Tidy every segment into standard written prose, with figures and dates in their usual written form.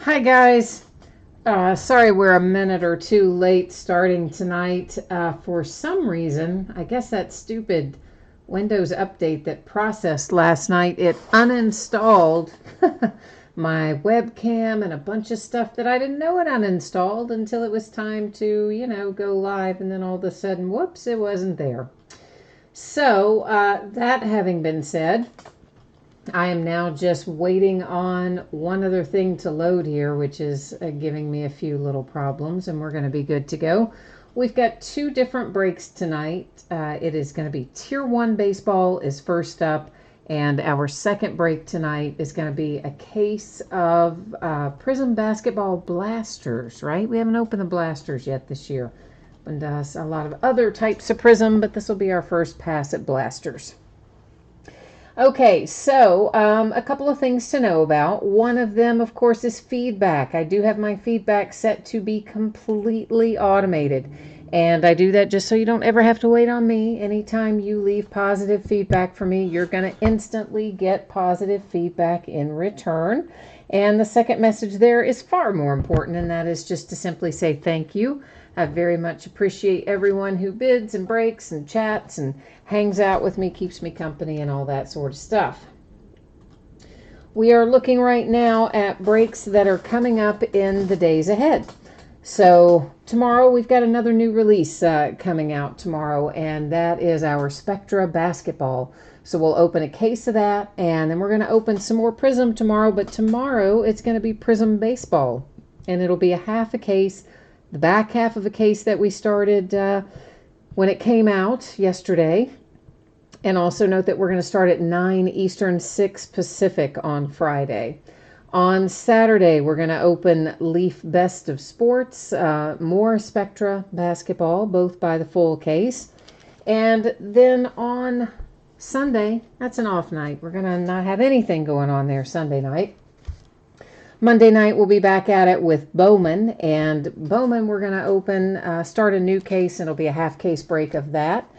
Hi, guys. Sorry we're a minute or two late starting tonight. For some reason, I guess that stupid Windows update that processed last night, it uninstalled my webcam and a bunch of stuff that I didn't know it uninstalled until it was time to, go live. And then all of a sudden, whoops, it wasn't there. So, that having been said, I am now just waiting on one other thing to load here, which is giving me a few little problems, and we're going to be good to go. We've got two different breaks tonight. It is going to be Tier 1 baseball is first up, and our second break tonight is going to be a case of Prism Basketball Blasters, right? We haven't opened the Blasters yet this year. And a lot of other types of Prism, but this will be our first pass at Blasters. Okay, so a couple of things to know about. One of them, of course, is feedback. I do have my feedback set to be completely automated. And I do that just so you don't ever have to wait on me. Anytime you leave positive feedback for me, you're going to instantly get positive feedback in return. And the second message there is far more important, and that is just to simply say thank you. I very much appreciate everyone who bids and breaks and chats and hangs out with me, keeps me company, and all that sort of stuff. We are looking right now at breaks that are coming up in the days ahead. So tomorrow we've got another new release coming out tomorrow, and that is our Spectra basketball. So we'll open a case of that, and then we're going to open some more Prism tomorrow, but tomorrow it's going to be Prism baseball, and it'll be a half a case, the back half of a case that we started when it came out yesterday. And also note that we're going to start at 9 Eastern, 6 Pacific on Friday. On Saturday, we're going to open Leaf Best of Sports, more Spectra basketball, both by the full case. And then on Sunday, that's an off night. We're going to not have anything going on there Sunday night. Monday night, we'll be back at it with Bowman. And Bowman, we're going to open, start a new case, and it'll be a half case break of that.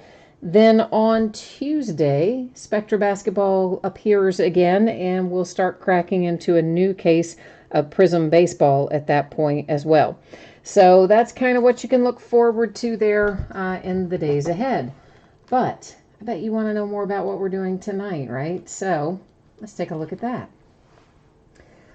Then on Tuesday, Spectra basketball appears again, and we'll start cracking into a new case of Prism baseball at that point as well. So that's kind of what you can look forward to there in the days ahead. But I bet you want to know more about what we're doing tonight, right? So let's take a look at that.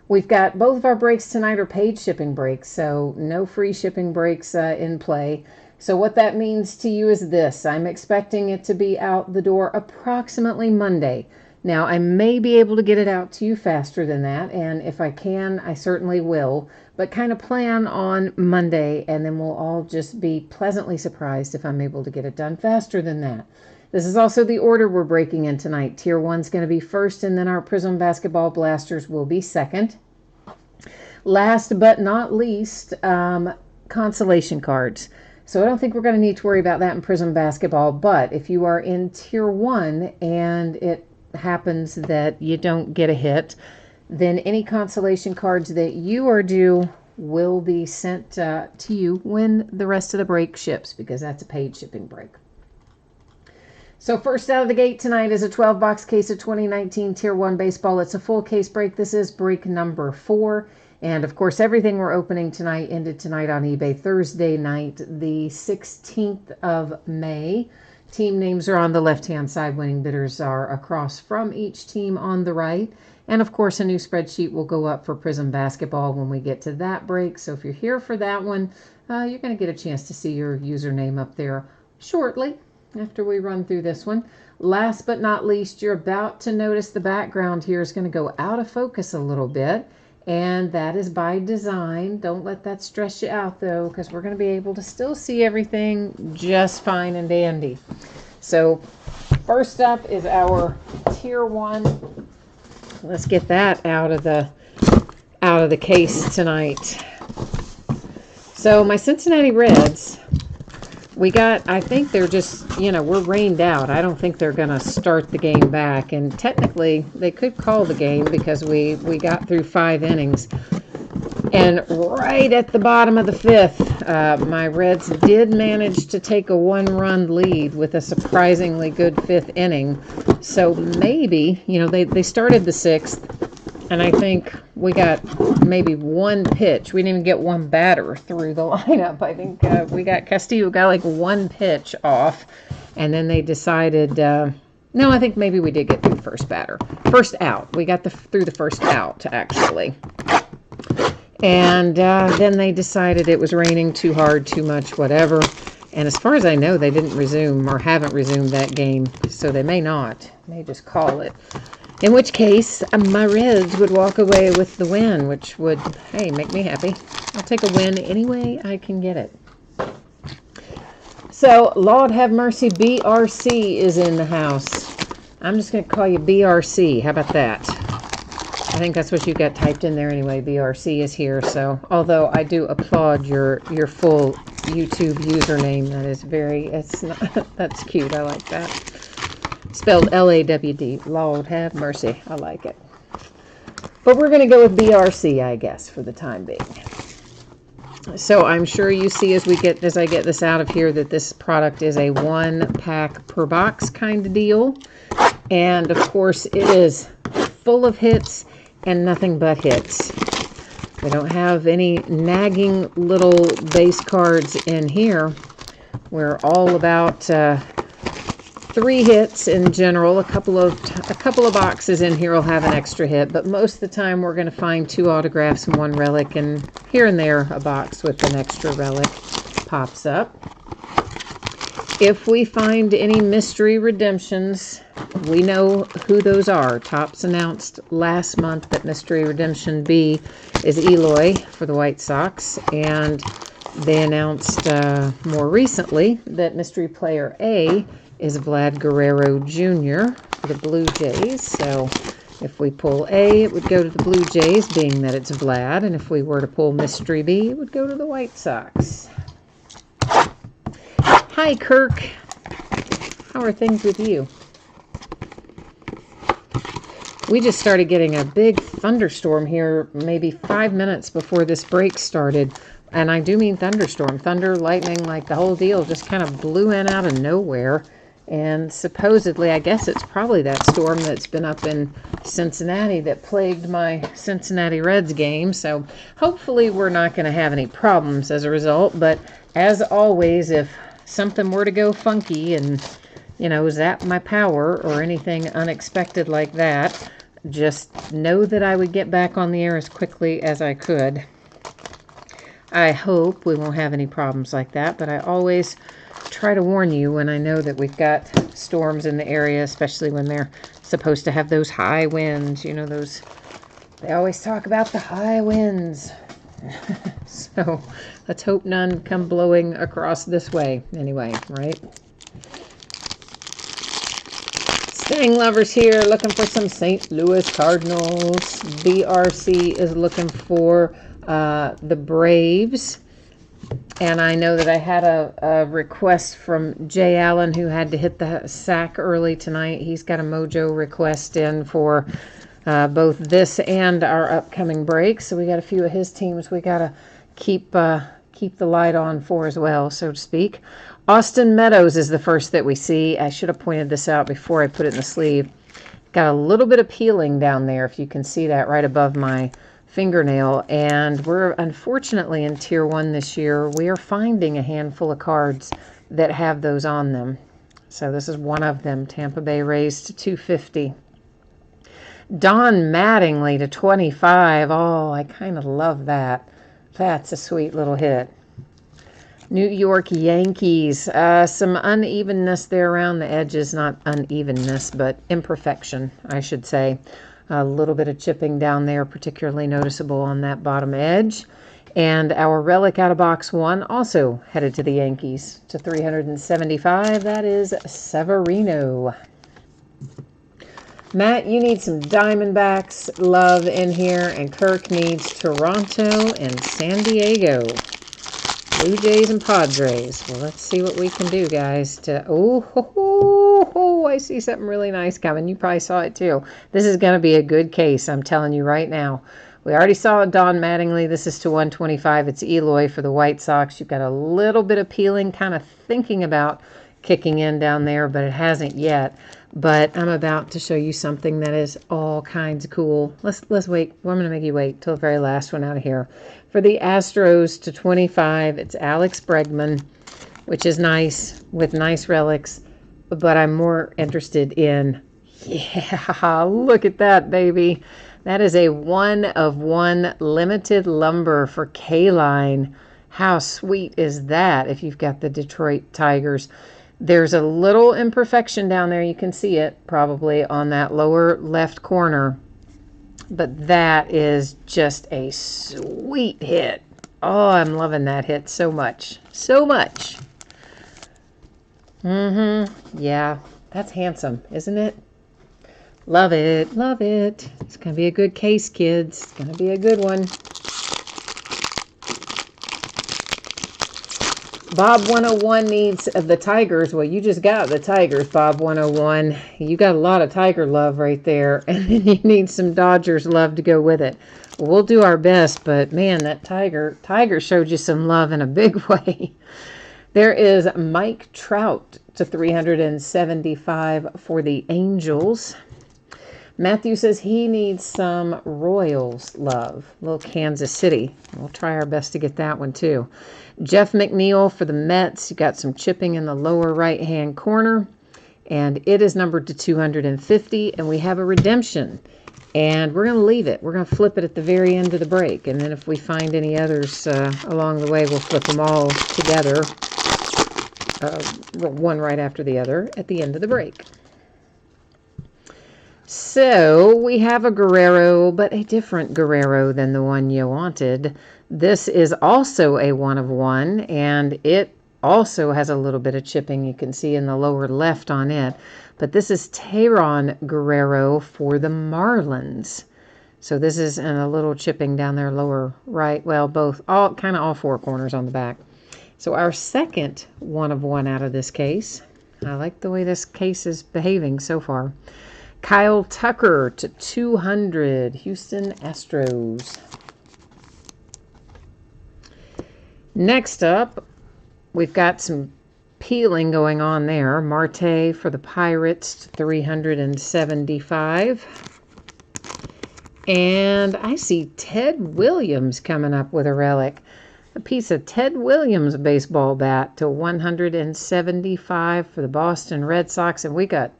We've got both of our breaks tonight are paid shipping breaks, so no free shipping breaks in play. So what that means to you is this. I'm expecting it to be out the door approximately Monday. Now, I may be able to get it out to you faster than that, and if I can, I certainly will. But kind of plan on Monday, and then we'll all just be pleasantly surprised if I'm able to get it done faster than that. This is also the order we're breaking in tonight. Tier 1's going to be first, and then our Prism Basketball Blasters will be second. Last but not least, consolation cards. So I don't think we're going to need to worry about that in Prism Basketball, but if you are in Tier 1 and it happens that you don't get a hit, then any consolation cards that you are due will be sent to you when the rest of the break ships, because that's a paid shipping break. So first out of the gate tonight is a 12-box case of 2019 Tier 1 baseball. It's a full case break. This is break number 4. And of course, everything we're opening tonight ended tonight on eBay Thursday night, the 16th of May. Team names are on the left-hand side. Winning bidders are across from each team on the right. And of course, a new spreadsheet will go up for Prism Basketball when we get to that break. So if you're here for that one, you're going to get a chance to see your username up there shortly after we run through this one. Last but not least, you're about to notice the background here is going to go out of focus a little bit. And that is by design. Don't let that stress you out, though, because we're going to be able to still see everything just fine and dandy. So first up is our Tier 1. Let's get that out of the case tonight. So my Cincinnati Reds, I think they're just, we're rained out. I don't think they're going to start the game back. And technically, they could call the game because we got through 5 innings. And right at the bottom of the 5th, my Reds did manage to take a 1-run lead with a surprisingly good 5th inning. So maybe, they started the 6th. And I think we got maybe one pitch. We didn't even get one batter through the lineup. I think we got Castillo got like one pitch off. And then they decided, no, I think maybe we did get through the first batter. First out. We got through the first out, actually. And then they decided it was raining too hard, too much, whatever. And as far as I know, they didn't resume or haven't resumed that game. So they may not. May just call it. In which case, my Reds would walk away with the win, which would, hey, make me happy. I'll take a win any way I can get it. So, Lord have mercy, BRC is in the house. I'm just going to call you BRC. How about that? I think that's what you got typed in there anyway. BRC is here. So, although I do applaud your full YouTube username. That is it's not, that's cute. I like that. Spelled L-A-W-D. Lord have mercy. I like it. But we're going to go with BRC, I guess, for the time being. So I'm sure you see as I get this out of here that this product is a 1 pack per box kind of deal. And of course it is full of hits and nothing but hits. We don't have any nagging little base cards in here. We're all about 3 hits in general. A couple of boxes in here will have an extra hit, but most of the time we're going to find 2 autographs and 1 relic, and here and there a box with an extra relic pops up. If we find any mystery redemptions, we know who those are. Topps announced last month that Mystery Redemption B is Eloy for the White Sox, and they announced more recently that Mystery Player A is Vlad Guerrero Jr. for the Blue Jays. So if we pull A, it would go to the Blue Jays, being that it's Vlad. And if we were to pull Mystery B, it would go to the White Sox. Hi, Kirk. How are things with you? We just started getting a big thunderstorm here maybe 5 minutes before this break started. And I do mean thunderstorm. Thunder, lightning, like the whole deal just kind of blew in out of nowhere. And supposedly, I guess it's probably that storm that's been up in Cincinnati that plagued my Cincinnati Reds game. So hopefully we're not going to have any problems as a result. But as always, if something were to go funky and, zap my power or anything unexpected like that, just know that I would get back on the air as quickly as I could. I hope we won't have any problems like that, but I always try to warn you when I know that we've got storms in the area, especially when they're supposed to have those high winds. They always talk about the high winds. So let's hope none come blowing across this way anyway, right? Stang lovers here looking for some St. Louis Cardinals. BRC is looking for the Braves. And I know that I had a request from Jay Allen, who had to hit the sack early tonight. He's got a mojo request in for both this and our upcoming break. So we got a few of his teams we got to keep the light on for as well, so to speak. Austin Meadows is the first that we see. I should have pointed this out before I put it in the sleeve. Got a little bit of peeling down there, if you can see that right above my fingernail, and we're unfortunately in tier 1 this year. We are finding a handful of cards that have those on them. So this is one of them. Tampa Bay Rays to 250. Don Mattingly to 25. Oh, I kind of love that. That's a sweet little hit. New York Yankees. Some unevenness there around the edges. Not unevenness, but imperfection, I should say. A little bit of chipping down there, particularly noticeable on that bottom edge. And our relic out of box 1 also headed to the Yankees to 375. That is Severino. Matt, you need some Diamondbacks love in here, and Kirk needs Toronto and San Diego. Blue Jays and Padres. Well, let's see what we can do, guys. I see something really nice coming. You probably saw it too. This is going to be a good case, I'm telling you right now. We already saw Don Mattingly. This is to 125. It's Eloy for the White Sox. You've got a little bit of peeling, kind of thinking about kicking in down there, but it hasn't yet. But I'm about to show you something that is all kinds of cool. Let's wait. Well, I'm going to make you wait till the very last one out of here. For the Astros to 25, it's Alex Bregman, which is nice with nice relics. But I'm more interested in, yeah, look at that, baby. That is a 1-of-1 limited lumber for K-Line. How sweet is that if you've got the Detroit Tigers? There's a little imperfection down there. You can see it probably on that lower left corner. But that is just a sweet hit. Oh, I'm loving that hit so much. So much. Yeah, that's handsome, isn't it? Love it. Love it. It's going to be a good case, kids. It's going to be a good one. Bob 101 needs the Tigers. Well, you just got the Tigers, Bob 101. You got a lot of Tiger love right there. And then you need some Dodgers love to go with it. Well, we'll do our best, but man, that Tiger showed you some love in a big way. There is Mike Trout to 375 for the Angels. Matthew says he needs some Royals love. Little Kansas City. We'll try our best to get that one too. Jeff McNeil for the Mets. You got some chipping in the lower right-hand corner. And it is numbered to 250. And we have a redemption. And we're going to leave it. We're going to flip it at the very end of the break. And then if we find any others along the way, we'll flip them all together. One right after the other at the end of the break. So we have a Guerrero, but a different Guerrero than the one you wanted. This is also a 1-of-1, and it also has a little bit of chipping you can see in the lower left on it. But this is Teheran Guerrero for the Marlins. So this is in a little chipping down there lower right. Well, kind of all four corners on the back. So our second 1-of-1 out of this case. I like the way this case is behaving so far. Kyle Tucker to 200, Houston Astros. Next up, we've got some peeling going on there. Marte for the Pirates to 375. And I see Ted Williams coming up with a relic. A piece of Ted Williams baseball bat to 175 for the Boston Red Sox. And we got,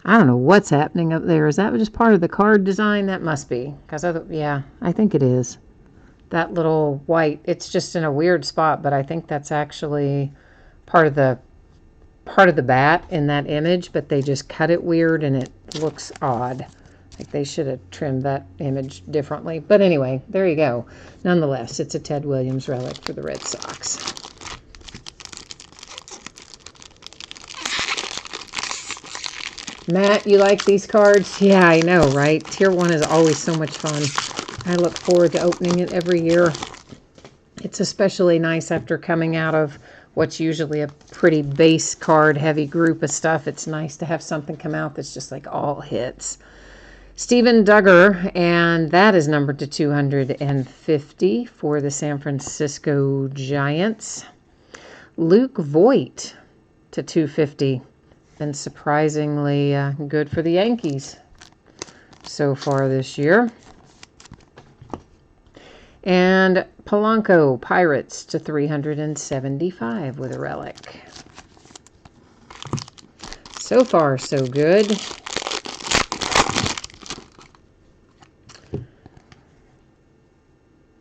I don't know what's happening up there. Is that just part of the card design? That must be. Yeah, I think it is. That little white, it's just in a weird spot, but I think that's actually part of the bat in that image, but they just cut it weird and it looks odd. Like they should have trimmed that image differently. But anyway, there you go. Nonetheless, it's a Ted Williams relic for the Red Sox. Matt, you like these cards? Yeah, I know, right? Tier 1 is always so much fun. I look forward to opening it every year. It's especially nice after coming out of what's usually a pretty base card heavy group of stuff. It's nice to have something come out that's just like all hits. Steven Duggar, and that is numbered to 250 for the San Francisco Giants. Luke Voit to 250. Been surprisingly good for the Yankees so far this year. And Polanco, Pirates to 375 with a relic. So far, so good.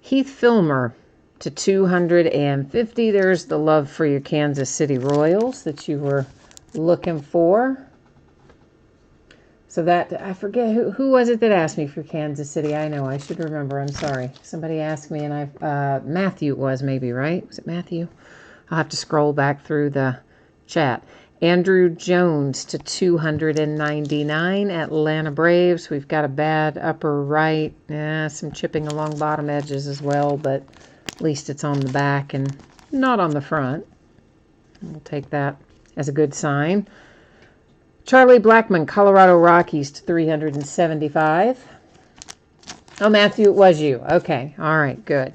Heath Filmer to 250. There's the love for your Kansas City Royals that you were looking for. So that, I forget, who was it that asked me for Kansas City? I know, I should remember, I'm sorry. Somebody asked me and Matthew was maybe, right? Was it Matthew? I'll have to scroll back through the chat. Andrew Jones to 299, Atlanta Braves. We've got a bad upper right, some chipping along bottom edges as well, but at least it's on the back and not on the front. We'll take that as a good sign. Charlie Blackmon, Colorado Rockies to 375. Oh, Matthew, it was you. Okay, all right, good.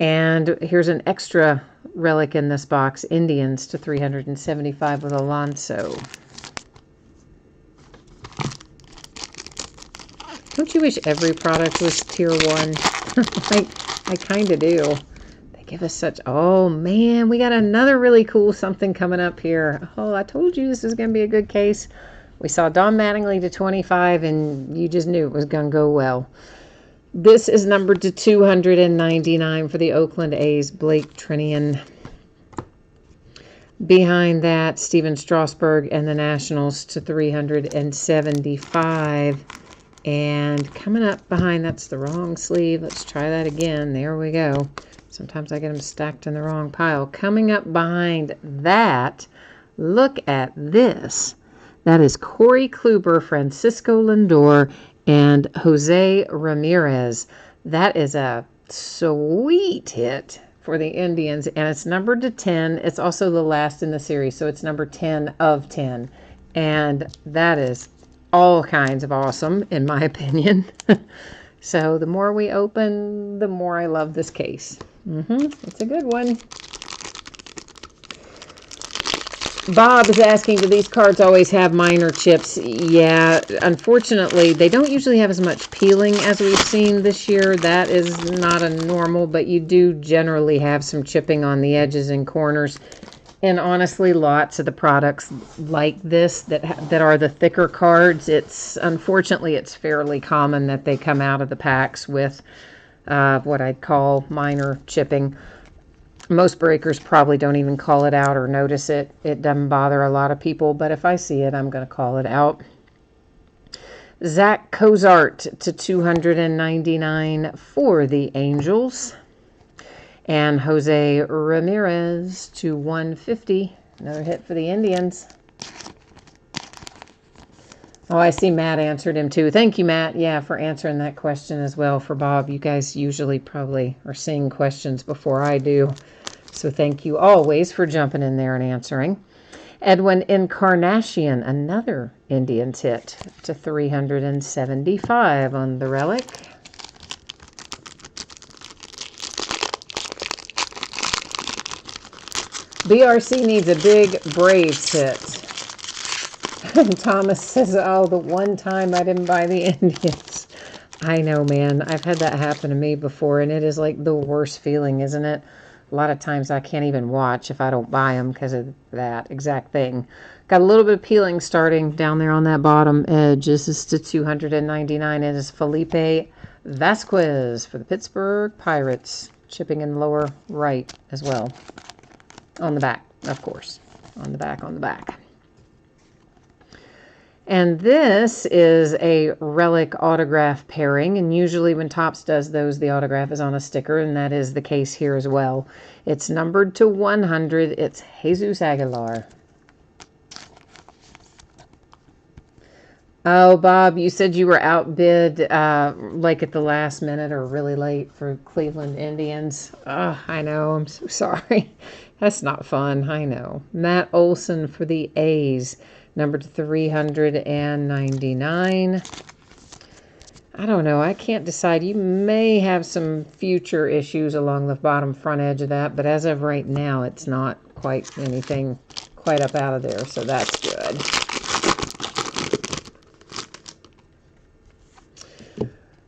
And here's an extra relic in this box, Indians to 375 with Alonso. Don't you wish every product was tier 1? I kind of do. They give us such... Oh, man, we got another really cool something coming up here. Oh, I told you this was going to be a good case. We saw Don Mattingly to 25, and you just knew it was going to go well. This is numbered to 299 for the Oakland A's, Blake Trinian. Behind that, Steven Strasburg and the Nationals to 375. And coming up behind, that's the wrong sleeve. Let's try that again. There we go. Sometimes I get them stacked in the wrong pile. Coming up behind that, look at this. That is Corey Kluber, Francisco Lindor, and Jose Ramirez. That is a sweet hit for the Indians, and it's numbered to 10. It's also the last in the series, so it's number 10 of 10. And that is all kinds of awesome, in my opinion. So the more we open, the more I love this case. It's a good one. Bob is asking, do these cards always have minor chips? Yeah, unfortunately, they don't usually have as much peeling as we've seen this year. That is not a normal, but you do generally have some chipping on the edges and corners. And honestly, lots of the products like this that are the thicker cards, unfortunately, it's fairly common that they come out of the packs with what I'd call minor chipping. Most breakers probably don't even call it out or notice it. It doesn't bother a lot of people, but if I see it, I'm going to call it out. Zach Cozart to 299 for the Angels. And Jose Ramirez to 150. Another hit for the Indians. Oh, I see Matt answered him too. Thank you, Matt. Yeah, for answering that question as well for Bob. You guys usually probably are seeing questions before I do. So thank you always for jumping in there and answering. Edwin Encarnacion, another Indians hit to 375 on the relic. BRC needs a big Braves hit. Thomas says, oh, the one time I didn't buy the Indians. I know, man. I've had that happen to me before, and it is like the worst feeling, isn't it? A lot of times I can't even watch if I don't buy them because of that exact thing. Got a little bit of peeling starting down there on that bottom edge. This is to 299. It is Felipe Vasquez for the Pittsburgh Pirates. Chipping in the lower right as well. On the back, of course. On the back, on the back. And this is a relic autograph pairing, and usually when Topps does those, the autograph is on a sticker, and that is the case here as well. It's numbered to 100. It's Jesus Aguilar. Oh, Bob, you said you were outbid like at the last minute or really late for Cleveland Indians. Oh, I know. I'm so sorry. That's not fun. I know. Matt Olson for the A's. Number 399. I don't know. I can't decide. You may have some future issues along the bottom front edge of that, but as of right now, it's not quite anything quite up out of there, so that's good.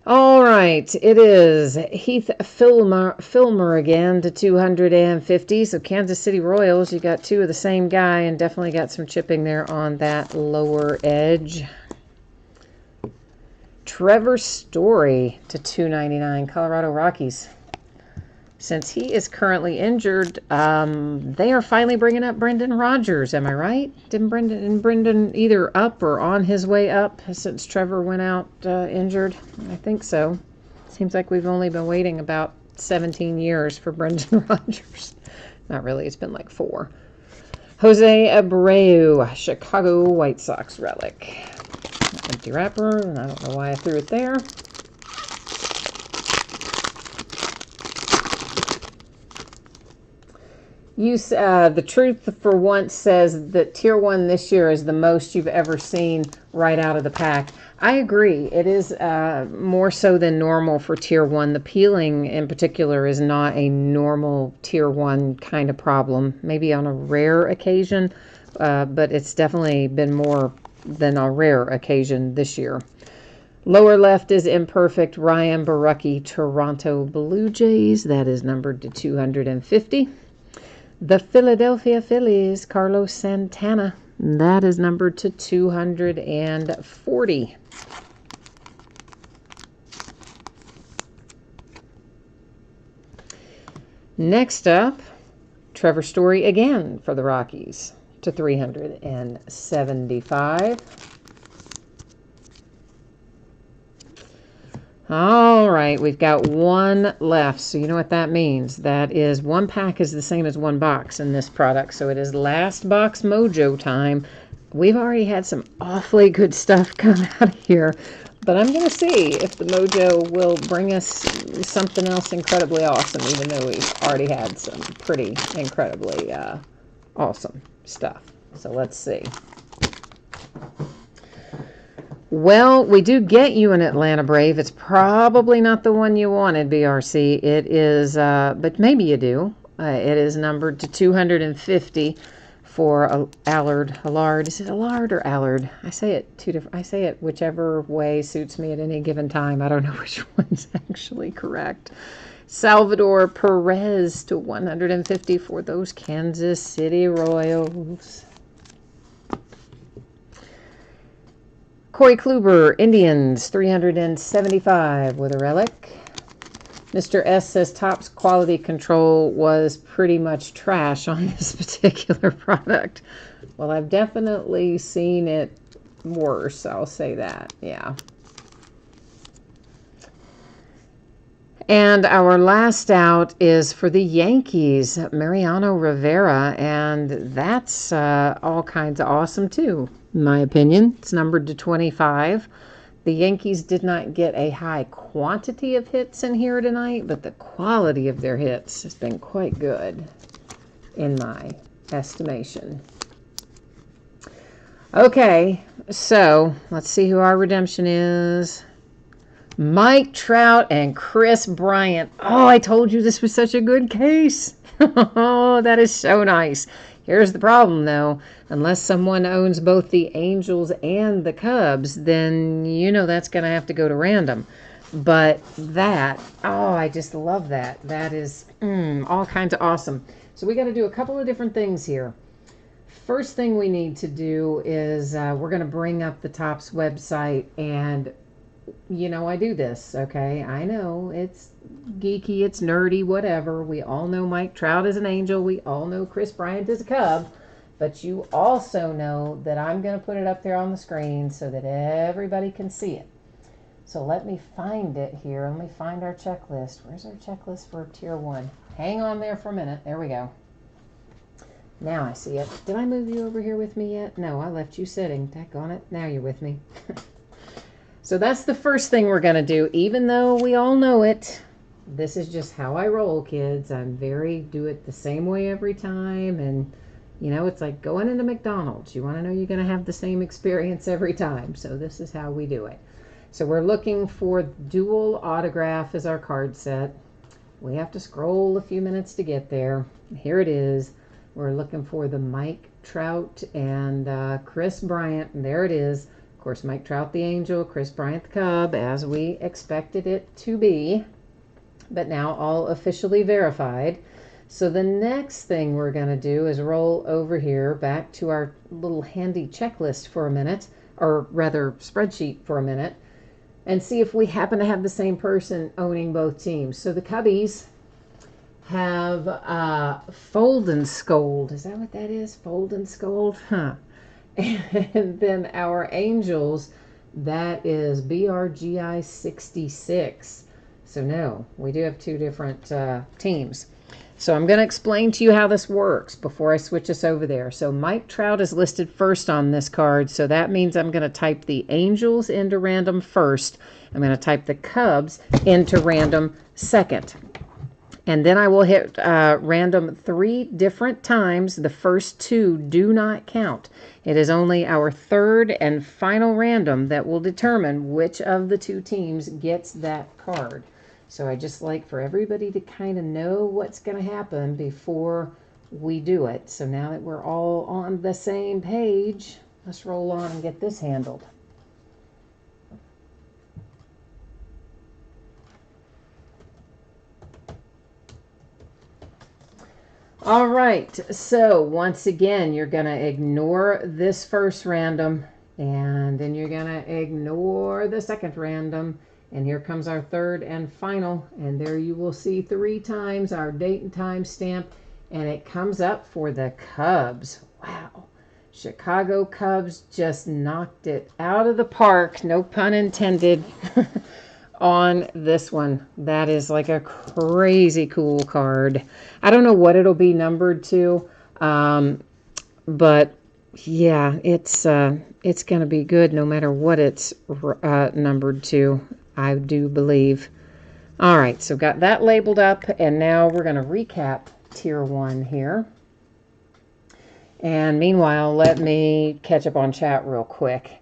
All right, it is Heath Filmer again to 250. So Kansas City Royals, you got two of the same guy and definitely got some chipping there on that lower edge. Trevor Story to 299, Colorado Rockies. Since he is currently injured, they are finally bringing up Brendan Rodgers. Am I right? Didn't Brendan either up or on his way up since Trevor went out injured? I think so. Seems like we've only been waiting about 17 years for Brendan Rodgers. Not really. It's been like 4. Jose Abreu, Chicago White Sox relic. Empty wrapper, and I don't know why I threw it there. The Truth for Once says that Tier 1 this year is the most you've ever seen right out of the pack. I agree. It is more so than normal for Tier 1. The peeling in particular is not a normal Tier 1 kind of problem. Maybe on a rare occasion, but it's definitely been more than a rare occasion this year. Lower left is imperfect. Ryan Borucki, Toronto Blue Jays. That is numbered to 250. The Philadelphia Phillies, Carlos Santana. That is numbered to 240. Next up, Trevor Story again for the Rockies to 375. All right, we've got one left. So you know what that means. That is, one pack is the same as one box in this product. So it is last box mojo time. We've already had some awfully good stuff come out of here. But I'm going to see if the mojo will bring us something else incredibly awesome, even though we've already had some pretty incredibly awesome stuff. So let's see. Well, we do get you an Atlanta Brave. It's probably not the one you wanted, BRC. It is, but maybe you do. It is numbered to 250 for Allard. Is it Allard or Allard? I say it two different. I say it whichever way suits me at any given time. I don't know which one's actually correct. Salvador Perez to 150 for those Kansas City Royals. Corey Kluber, Indians, 375 with a relic. Mr. S says Topps quality control was pretty much trash on this particular product. Well, I've definitely seen it worse, I'll say that, yeah. And our last out is for the Yankees, Mariano Rivera, and that's all kinds of awesome too, in my opinion. It's numbered to 25. The Yankees did not get a high quantity of hits in here tonight, but the quality of their hits has been quite good, in my estimation. Okay, so let's see who our redemption is. Mike Trout and Kris Bryant. Oh, I told you this was such a good case. Oh, that is so nice. Here's the problem, though. Unless someone owns both the Angels and the Cubs, then you know that's going to have to go to random. But that, oh, I just love that. That is all kinds of awesome. So we got to do a couple of different things here. First thing we need to do is we're going to bring up the Topps website, and you know I do this, okay? I know it's geeky, it's nerdy, whatever. We all know Mike Trout is an Angel. We all know Kris Bryant is a Cub. But you also know that I'm going to put it up there on the screen so that everybody can see it. So let me find it here. Let me find our checklist. Where's our checklist for Tier 1? Hang on there for a minute. There we go. Now I see it. Did I move you over here with me yet? No, I left you sitting. Daggone it. Now you're with me. So that's the first thing we're going to do. Even though we all know it, this is just how I roll, kids. I'm do it the same way every time. And, you know, it's like going into McDonald's. You want to know you're going to have the same experience every time. So this is how we do it. So we're looking for dual autograph as our card set. We have to scroll a few minutes to get there. Here it is. We're looking for the Mike Trout and Kris Bryant. And there it is. Of course, Mike Trout the Angel, Kris Bryant the Cub, as we expected it to be. But now all officially verified. So the next thing we're going to do is roll over here back to our little handy checklist for a minute, or rather spreadsheet for a minute, and see if we happen to have the same person owning both teams. So the Cubbies have Fold and Scold. Is that what that is? Fold and Scold? Huh. And then our Angels, that is BRGI 66. So no, we do have two different teams. So I'm going to explain to you how this works before I switch us over there. So Mike Trout is listed first on this card. So that means I'm going to type the Angels into random first. I'm going to type the Cubs into random second. And then I will hit random 3 different times. The first 2 do not count. It is only our third and final random that will determine which of the 2 teams gets that card. So I just like for everybody to kind of know what's going to happen before we do it. So now that we're all on the same page, let's roll on and get this handled. All right, so once again, you're going to ignore this first random, and then you're going to ignore the second random, and here comes our third and final, and there you will see 3 times our date and time stamp, and it comes up for the Cubs. Wow. Chicago Cubs just knocked it out of the park, no pun intended, on this one. That is like a crazy cool card. I don't know what it'll be numbered to, but yeah, it's going to be good no matter what it's numbered to, I do believe. All right, so got that labeled up, and now we're going to recap Tier 1 here. And meanwhile, let me catch up on chat real quick.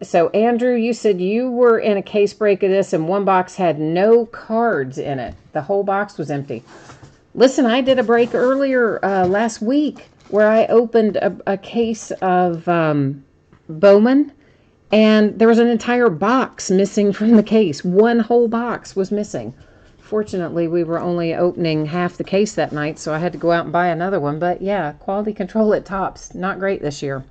So Andrew, you said you were in a case break of this, and one box had no cards in it. The whole box was empty. Listen, I did a break earlier last week where I opened a case of Bowman, and there was an entire box missing from the case. One whole box was missing. Fortunately, we were only opening half the case that night, so I had to go out and buy another one. But yeah, quality control at Topps, not great this year.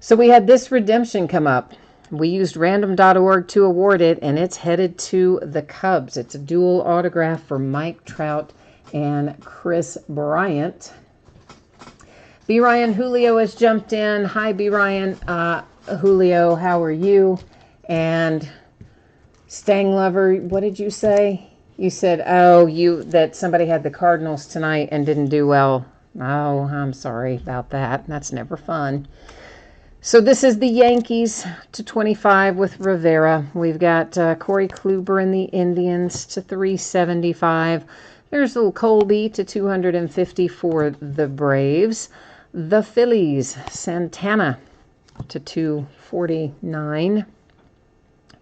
So we had this redemption come up. We used random.org to award it, and it's headed to the Cubs. It's a dual autograph for Mike Trout and Chris Bryant. B. Ryan Julio has jumped in. Hi, B. Ryan. Julio, how are you? And Stang Lover, what did you say? You said, that somebody had the Cardinals tonight and didn't do well. Oh, I'm sorry about that. That's never fun. So this is the Yankees to 25 with Rivera. We've got Corey Kluber and the Indians to 375. There's little Colby to 250 for the Braves. The Phillies, Santana to 249.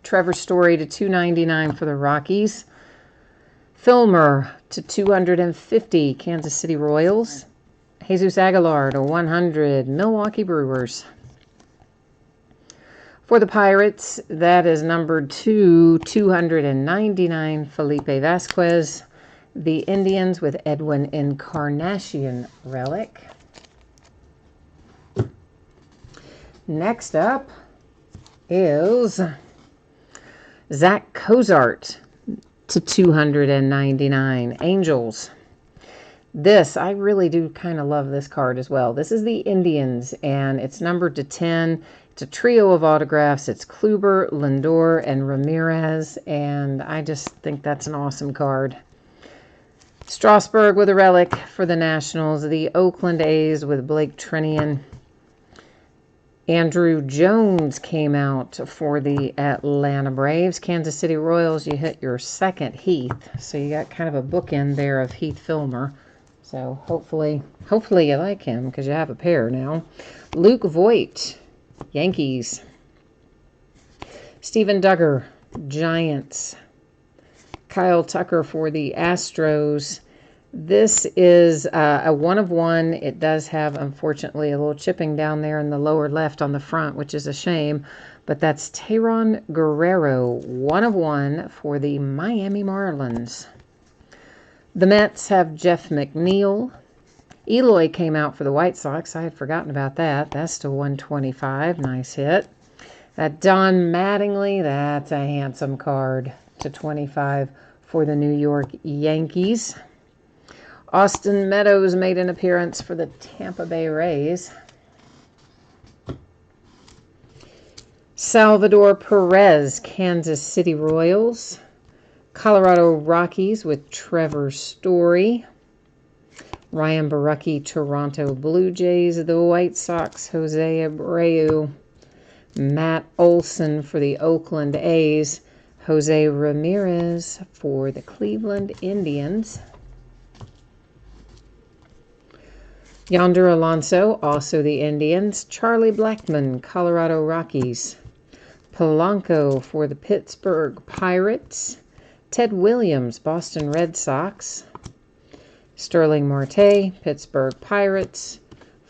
Trevor Story to 299 for the Rockies. Filmer to 250, Kansas City Royals. Jesus Aguilar to 100, Milwaukee Brewers. For the Pirates, that is numbered to 299, Felipe Vasquez. The Indians with Edwin Encarnacion relic. Next up is Zach Cozart to 299, Angels. This, I really do kind of love this card as well. This is the Indians, and it's numbered to 10. It's a trio of autographs. It's Kluber, Lindor, and Ramirez, and I just think that's an awesome card. Strasburg with a relic for the Nationals. The Oakland A's with Blake Treinen. Andrew Jones came out for the Atlanta Braves. Kansas City Royals, you hit your second Heath. So you got kind of a bookend there of Heath Filmer. So hopefully you like him because you have a pair now. Luke Voigt, Yankees. Steven Duggar, Giants. Kyle Tucker for the Astros. This is a 1/1. It does have, unfortunately, a little chipping down there in the lower left on the front, which is a shame. But that's Tayron Guerrero, 1/1 for the Miami Marlins. The Mets have Jeff McNeil. Eloy came out for the White Sox. I had forgotten about that. That's to 125. Nice hit. That Don Mattingly, that's a handsome card, to 25 for the New York Yankees. Austin Meadows made an appearance for the Tampa Bay Rays. Salvador Perez, Kansas City Royals. Colorado Rockies with Trevor Story. Ryan Borucki, Toronto Blue Jays. The White Sox, Jose Abreu. Matt Olson for the Oakland A's. Jose Ramirez for the Cleveland Indians. Yonder Alonso, also the Indians. Charlie Blackmon, Colorado Rockies. Polanco for the Pittsburgh Pirates. Ted Williams, Boston Red Sox. Sterling Marte, Pittsburgh Pirates.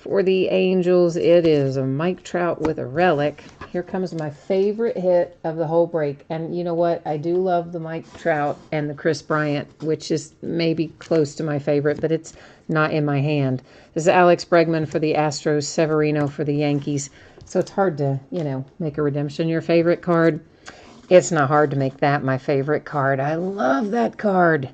For the Angels, it is a Mike Trout with a relic. Here comes my favorite hit of the whole break. And you know what? I do love the Mike Trout and the Chris Bryant, which is maybe close to my favorite, but it's not in my hand. This is Alex Bregman for the Astros, Severino for the Yankees. So it's hard to, make a redemption your favorite card. It's not hard to make that my favorite card. I love that card.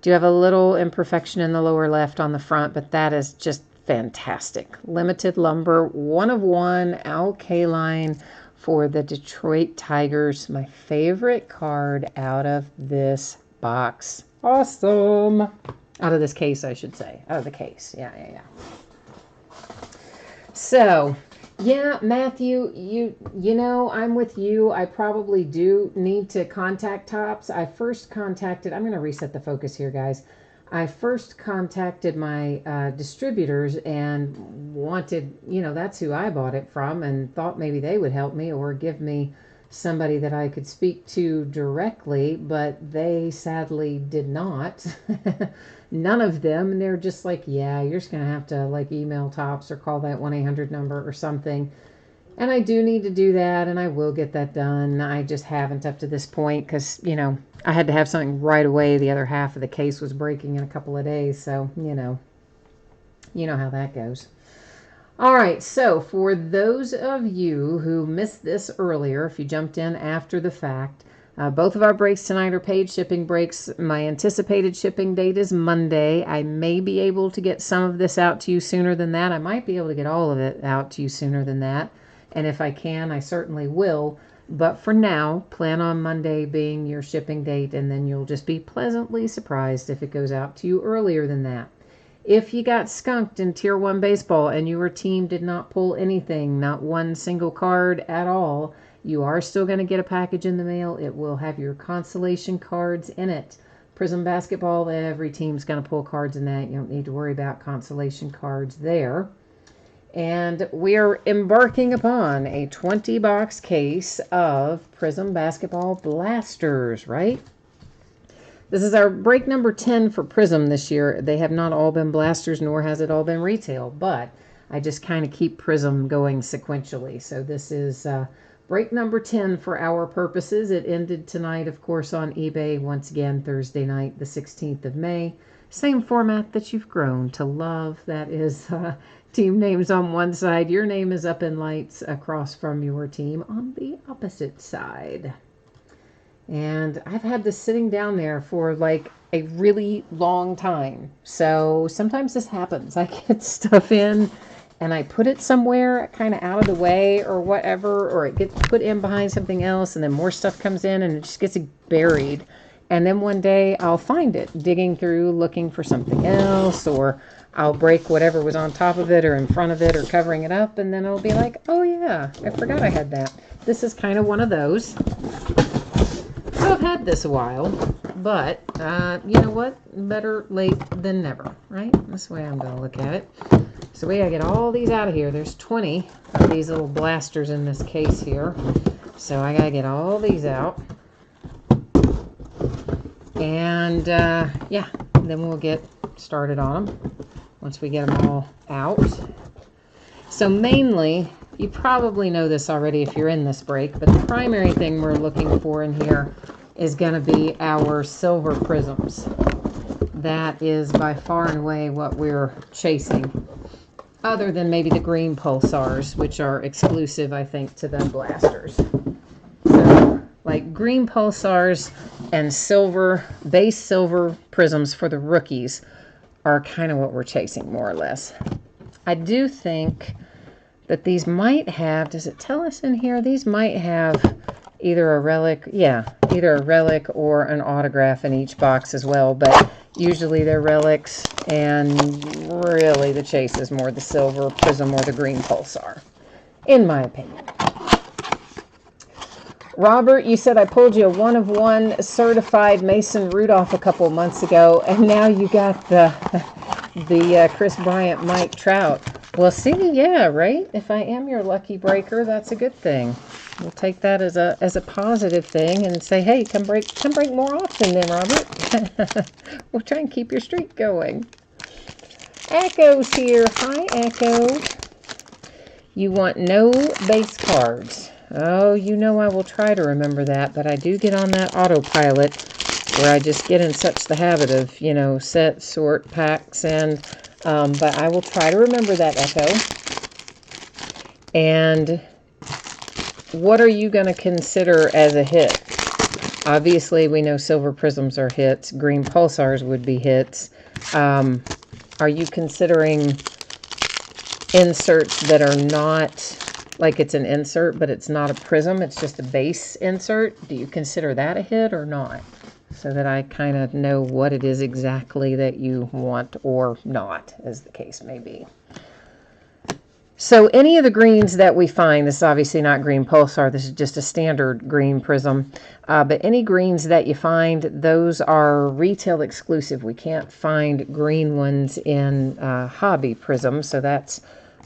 Do have a little imperfection in the lower left on the front, but that is just fantastic. Limited Lumber, 1 of 1, Al Kaline for the Detroit Tigers. My favorite card out of this box. Awesome. Out of this case, I should say. Out of the case. Yeah. So, yeah, Matthew, you know, I'm with you. I probably do need to contact Topps. I first contacted, I'm going to reset the focus here, guys. I first contacted my distributors and wanted, that's who I bought it from, and thought maybe they would help me or give me somebody that I could speak to directly, but they sadly did not. None of them. And they're just like, yeah, you're just going to have to email Topps or call that 1-800 number or something. And I do need to do that, and I will get that done. I just haven't up to this point because, I had to have something right away. The other half of the case was breaking in a couple of days, so, you know how that goes. All right, so for those of you who missed this earlier, if you jumped in after the fact, both of our breaks tonight are paid shipping breaks. My anticipated shipping date is Monday. I may be able to get some of this out to you sooner than that. I might be able to get all of it out to you sooner than that. And if I can, I certainly will. But for now, plan on Monday being your shipping date, and then you'll just be pleasantly surprised if it goes out to you earlier than that. If you got skunked in Tier 1 baseball and your team did not pull anything, not one single card at all, you are still going to get a package in the mail. It will have your consolation cards in it. Prism basketball, every team's going to pull cards in that. You don't need to worry about consolation cards there. And we are embarking upon a 20-box case of Prism Basketball Blasters, right? This is our break number 10 for Prism this year. They have not all been blasters, nor has it all been retail, but I just kind of keep Prism going sequentially. So this is break number 10 for our purposes. It ended tonight, of course, on eBay. Once again, Thursday night, the 16th of May. Same format that you've grown to love. That is team names on one side. Your name is up in lights across from your team on the opposite side. And I've had this sitting down there for a really long time. So sometimes this happens. I get stuff in and I put it somewhere kind of out of the way or whatever, or it gets put in behind something else, and then more stuff comes in and it just gets buried. And then one day I'll find it digging through looking for something else, or I'll break whatever was on top of it or in front of it or covering it up, and then it'll be like, oh yeah, I forgot I had that. This is kind of one of those. So I've had this a while, but you know what? Better late than never, right? That's the way I'm going to look at it. So we got to get all these out of here. There's 20 of these little blasters in this case here. So I got to get all these out. And yeah, then we'll get started on them once we get them all out. So mainly, you probably know this already if you're in this break, but the primary thing we're looking for in here is going to be our silver prisms. That is by far and away what we're chasing, other than maybe the green pulsars, which are exclusive, I think, to the blasters. So, like green pulsars and silver, base silver prisms for the rookies are kind of what we're chasing, more or less. I do think that these might have, does it tell us in here? These might have either a relic, either a relic or an autograph in each box as well, but usually they're relics, and really the chase is more the silver prism or the green pulsar, in my opinion. Robert, you said I pulled you a 1 of 1 certified Mason Rudolph a couple months ago, and now you got the Chris Bryant Mike Trout. Well, see, yeah, right? If I am your lucky breaker, that's a good thing. We'll take that as a positive thing and say, hey, come break more often then, Robert. We'll try and keep your streak going. Echo's here. Hi, Echo. You want no base cards. Oh, you know I will try to remember that, but I do get on that autopilot where I just get in such the habit of, you know, set, sort, pack, send. But I will try to remember that, Echo. And what are you going to consider as a hit? Obviously, we know silver prisms are hits. Green pulsars would be hits. Are you considering inserts that are not, like it's an insert, but it's not a prism, it's just a base insert? Do you consider that a hit or not? So that I kind of know what it is exactly that you want or not, as the case may be. So any of the greens that we find, this is obviously not green pulsar, this is just a standard green prism, but any greens that you find, those are retail exclusive. We can't find green ones in hobby prisms, so that's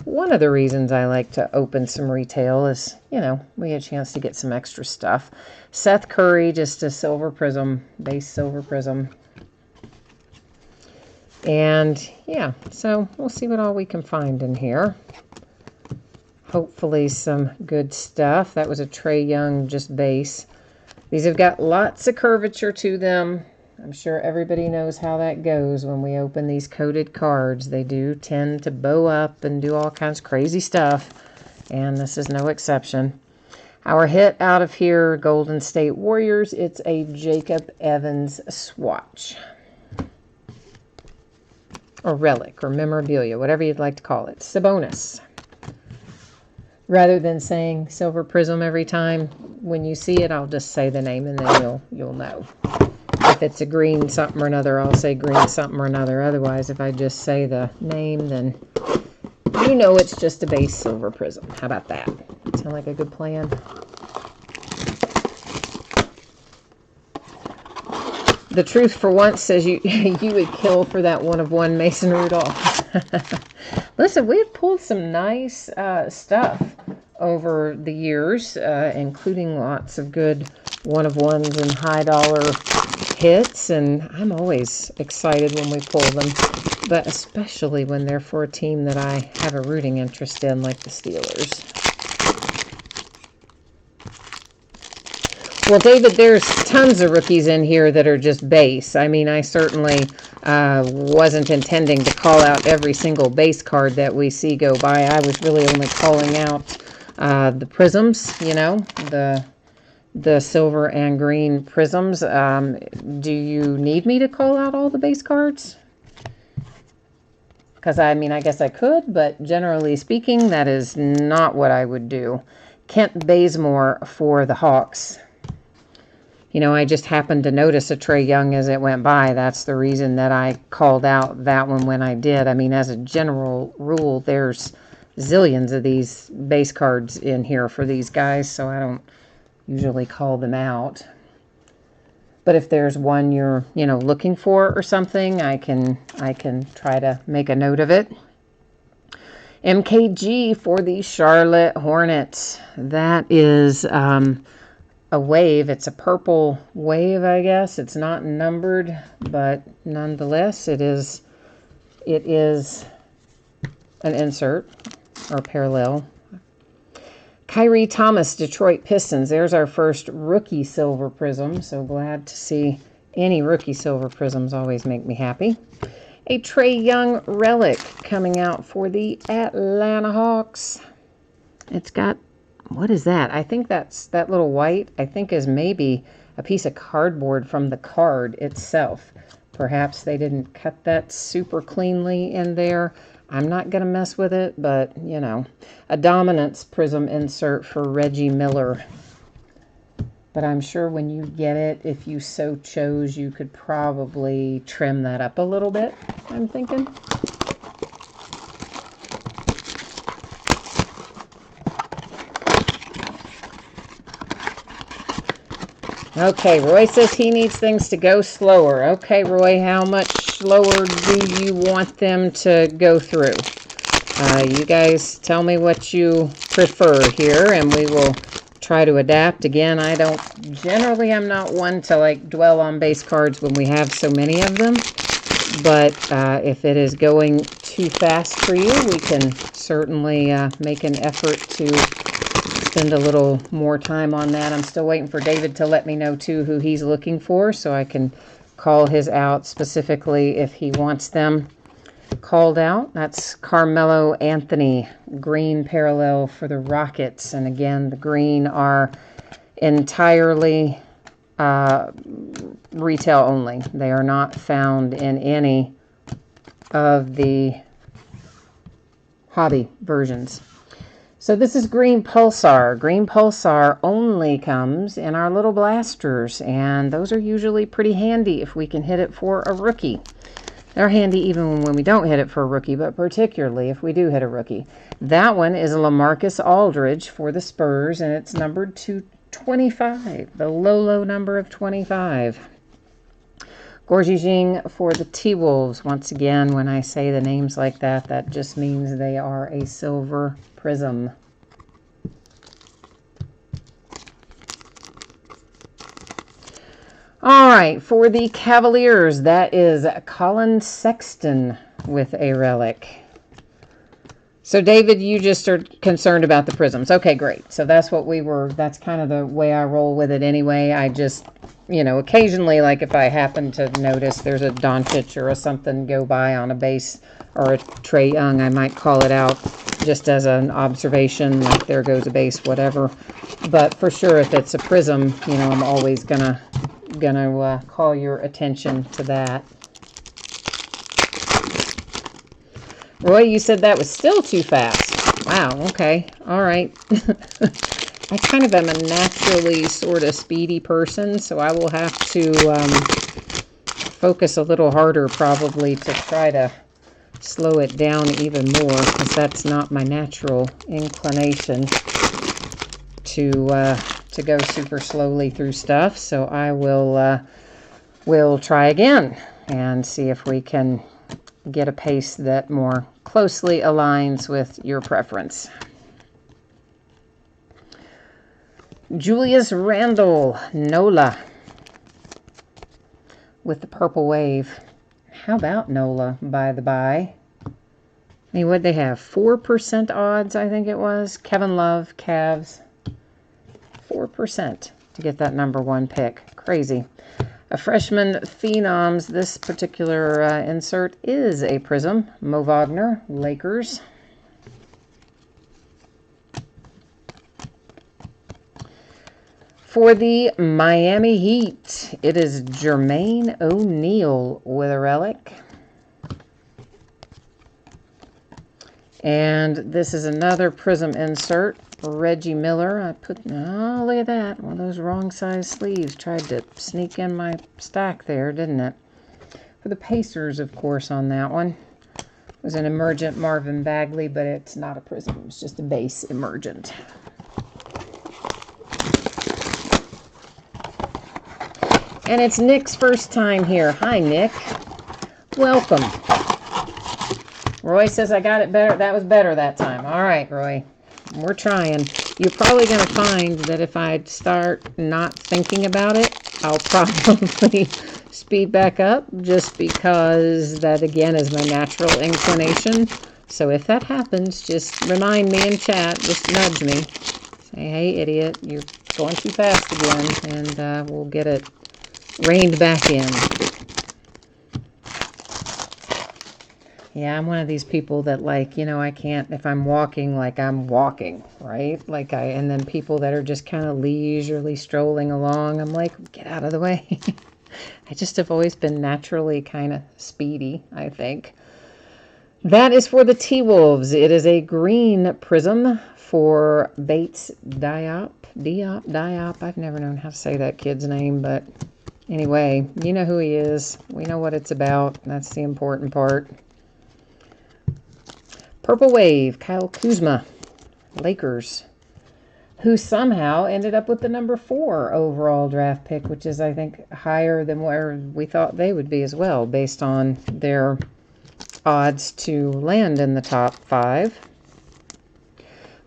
one of the reasons I like to open some retail is, you know, we get a chance to get some extra stuff. Seth Curry, just a silver prism, base silver prism. And yeah, so we'll see what all we can find in here. Hopefully some good stuff. That was a Trae Young, just base. These have got lots of curvature to them. I'm sure everybody knows how that goes when we open these coated cards. They do tend to bow up and do all kinds of crazy stuff, and this is no exception. Our hit out of here, Golden State Warriors, it's a Jacob Evans swatch. Or relic, or memorabilia, whatever you'd like to call it. Sabonis. Rather than saying silver prism every time, when you see it, I'll just say the name and then you'll know. If it's a green something or another, I'll say green something or another. Otherwise, if I just say the name, then you know it's just a base silver prism. How about that? Sound like a good plan? The Truth for Once says you would kill for that one-of-one Mason Rudolph. Listen, we've pulled some nice stuff over the years, including lots of good one-of-ones and high-dollar hits, and I'm always excited when we pull them, but especially when they're for a team that I have a rooting interest in, like the Steelers. Well, David, there's tons of rookies in here that are just base. I mean, I certainly wasn't intending to call out every single base card that we see go by. I was really only calling out the prisms, you know, the silver and green prisms. Do you need me to call out all the base cards? Because, I mean, I guess I could, but generally speaking, that is not what I would do. Kent Bazemore for the Hawks. You know, I just happened to notice a Trae Young as it went by. That's the reason that I called out that one when I did. I mean, as a general rule, there's zillions of these base cards in here for these guys, so I don't usually call them out. But if there's one you're, you know, looking for or something, I can try to make a note of it. MKG for the Charlotte Hornets. That is a wave. It's a purple wave, I guess. It's not numbered, but nonetheless, it is an insert or parallel. Kyrie Thomas, Detroit Pistons. There's our first rookie silver prism. So glad to see any rookie silver prisms. Always make me happy. A Trae Young relic coming out for the Atlanta Hawks. It's got, what is that? I think that's that little white, I think is maybe a piece of cardboard from the card itself. Perhaps they didn't cut that super cleanly in there. I'm not going to mess with it, but, you know, a dominance prism insert for Reggie Miller. But I'm sure when you get it, if you so chose, you could probably trim that up a little bit, I'm thinking. Okay, Roy says he needs things to go slower. Okay, Roy, how much slower do you want them to go through? You guys tell me what you prefer here, and we will try to adapt. Again, I'm not one to like dwell on base cards when we have so many of them. But if it is going too fast for you, we can certainly make an effort to spend a little more time on that. I'm still waiting for David to let me know, too, who he's looking for, so I can call his out specifically if he wants them called out. That's Carmelo Anthony, green parallel for the Rockets. And again, the green are entirely retail only. They are not found in any of the hobby versions. So this is Green Pulsar. Green Pulsar only comes in our little blasters, and those are usually pretty handy if we can hit it for a rookie. They're handy even when we don't hit it for a rookie, but particularly if we do hit a rookie. That one is LaMarcus Aldridge for the Spurs, and it's numbered to 25, the low number of 25. Gorgie Jing for the T-Wolves. Once again, when I say the names like that, that just means they are a silver prism. All right, for the Cavaliers, that is Colin Sexton with a relic. So, David, you just are concerned about the prisms. Okay, great. So that's that's kind of the way I roll with it anyway. I just, occasionally, like if I happen to notice there's a Doncic or a something go by on a base or a Trae Young, I might call it out just as an observation, like there goes a base, whatever. But for sure, if it's a prism, I'm always gonna call your attention to that. Roy, you said that was still too fast. Wow, okay. All right. I kind of am a naturally sort of speedy person, so I will have to focus a little harder probably to try to slow it down even more, because that's not my natural inclination to go super slowly through stuff. So I will try again and see if we can get a pace that more closely aligns with your preference. Julius Randle, NOLA, with the purple wave. How about NOLA, by the by? I mean, what'd they have? 4% odds, I think it was. Kevin Love, Cavs. 4% to get that #1 pick. Crazy. A freshman phenoms, this particular insert is a prism. Mo Wagner, Lakers. For the Miami Heat, it is Jermaine O'Neal with a relic. And this is another prism insert. Reggie Miller. Oh, look at that. One of those wrong size sleeves tried to sneak in my stack there, didn't it? For the Pacers, of course, on that one. It was an emergent Marvin Bagley, but it's not a prism. It's just a base emergent. And it's Nick's first time here. Hi, Nick. Welcome. Roy says I got it better. That was better that time. All right, Roy. We're trying. You're probably going to find that if I start not thinking about it, I'll probably speed back up, just because that, again, is my natural inclination. So if that happens, just remind me in chat. Just nudge me. Say, hey, idiot, you're going too fast again, and we'll get it reined back in. Yeah, I'm one of these people that, like, I can't, if I'm walking, like I'm walking, right? And then people that are just kind of leisurely strolling along, I'm like, get out of the way. I just have always been naturally kind of speedy, I think. That is for the T-Wolves. It is a green prism for Bates Diop. I've never known how to say that kid's name, but anyway, you know who he is. We know what it's about. That's the important part. Purple Wave, Kyle Kuzma, Lakers, who somehow ended up with the #4 overall draft pick, which is, I think, higher than where we thought they would be as well, based on their odds to land in the top 5.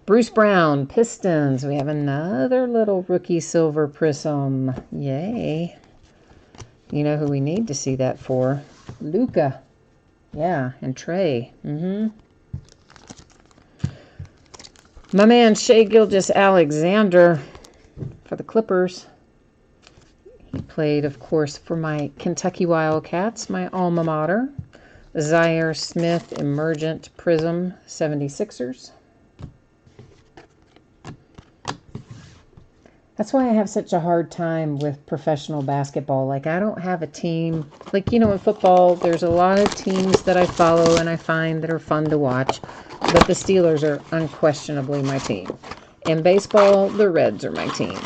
Bruce Brown, Pistons. We have another little rookie silver prism. Yay. You know who we need to see that for? Luka. Yeah, and Trey. My man Shea Gilgeous-Alexander for the Clippers. He played, of course, for my Kentucky Wildcats, my alma mater. Zaire Smith Emergent Prism 76ers. That's why I have such a hard time with professional basketball. Like, I don't have a team. Like, you know, in football, there's a lot of teams that I follow and I find that are fun to watch. But the Steelers are unquestionably my team. In baseball, the Reds are my team.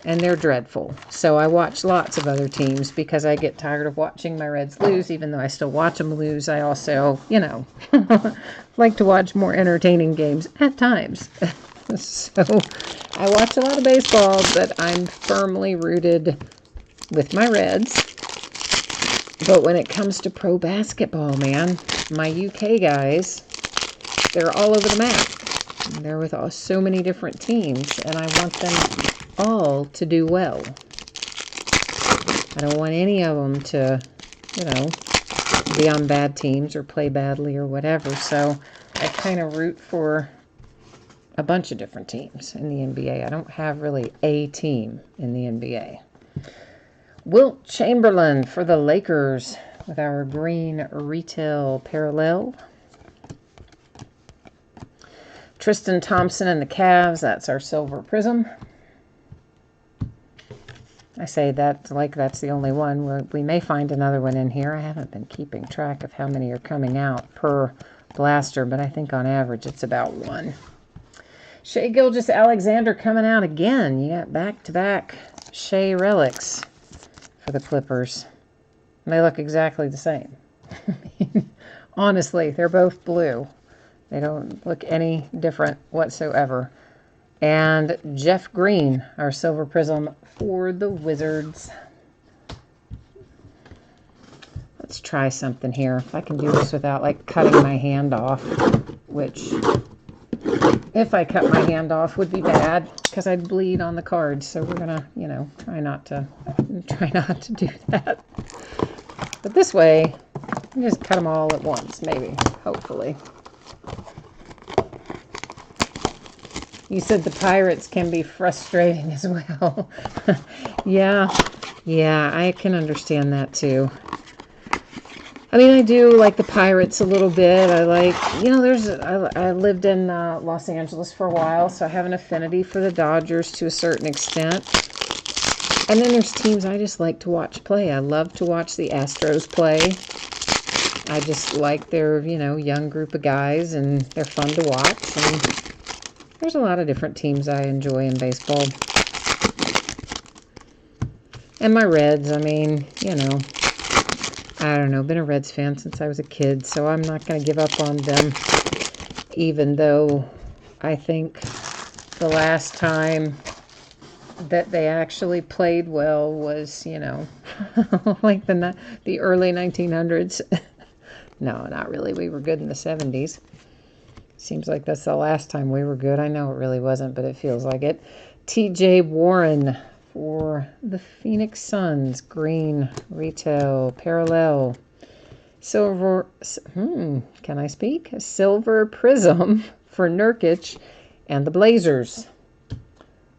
And they're dreadful. So I watch lots of other teams because I get tired of watching my Reds lose. Even though I still watch them lose, I also, you know, like to watch more entertaining games at times. So I watch a lot of baseball, but I'm firmly rooted with my Reds. But when it comes to pro basketball, man, my UK guys, they're all over the map. They're with so many different teams, and I want them all to do well. I don't want any of them to, you know, be on bad teams or play badly or whatever. So I kind of root for a bunch of different teams in the NBA. I don't have really a team in the NBA. Wilt Chamberlain for the Lakers with our green retail parallel. Tristan Thompson and the Cavs, that's our silver prism. I say that like that's the only one. We may find another one in here. I haven't been keeping track of how many are coming out per blaster, but I think on average it's about one. Shea Gilgeous-Alexander coming out again. You got back-to-back Shea relics for the Clippers. And they look exactly the same. Honestly, they're both blue. They don't look any different whatsoever. And Jeff Green, our silver prism for the Wizards. Let's try something here. If I can do this without, like, cutting my hand off, which, if I cut my hand off, would be bad because I'd bleed on the cards. So we're gonna, you know, try not to do that. But this way, just cut them all at once, maybe, hopefully. You said the Pirates can be frustrating as well. Yeah, I can understand that too. I mean, I do like the Pirates a little bit. I like, you know, I lived in Los Angeles for a while, so I have an affinity for the Dodgers to a certain extent. And then there's teams I just like to watch play. I love to watch the Astros play. I just like their, you know, young group of guys, and they're fun to watch. And there's a lot of different teams I enjoy in baseball. And my Reds, I mean, you know, I don't know, been a Reds fan since I was a kid, so I'm not going to give up on them, even though I think the last time that they actually played well was, you know, like the early 1900s. No, not really. We were good in the 70s. Seems like that's the last time we were good. I know it really wasn't, but it feels like it. TJ Warren for the Phoenix Suns. Green retail parallel. Silver, can I speak? Silver prism for Nurkic and the Blazers.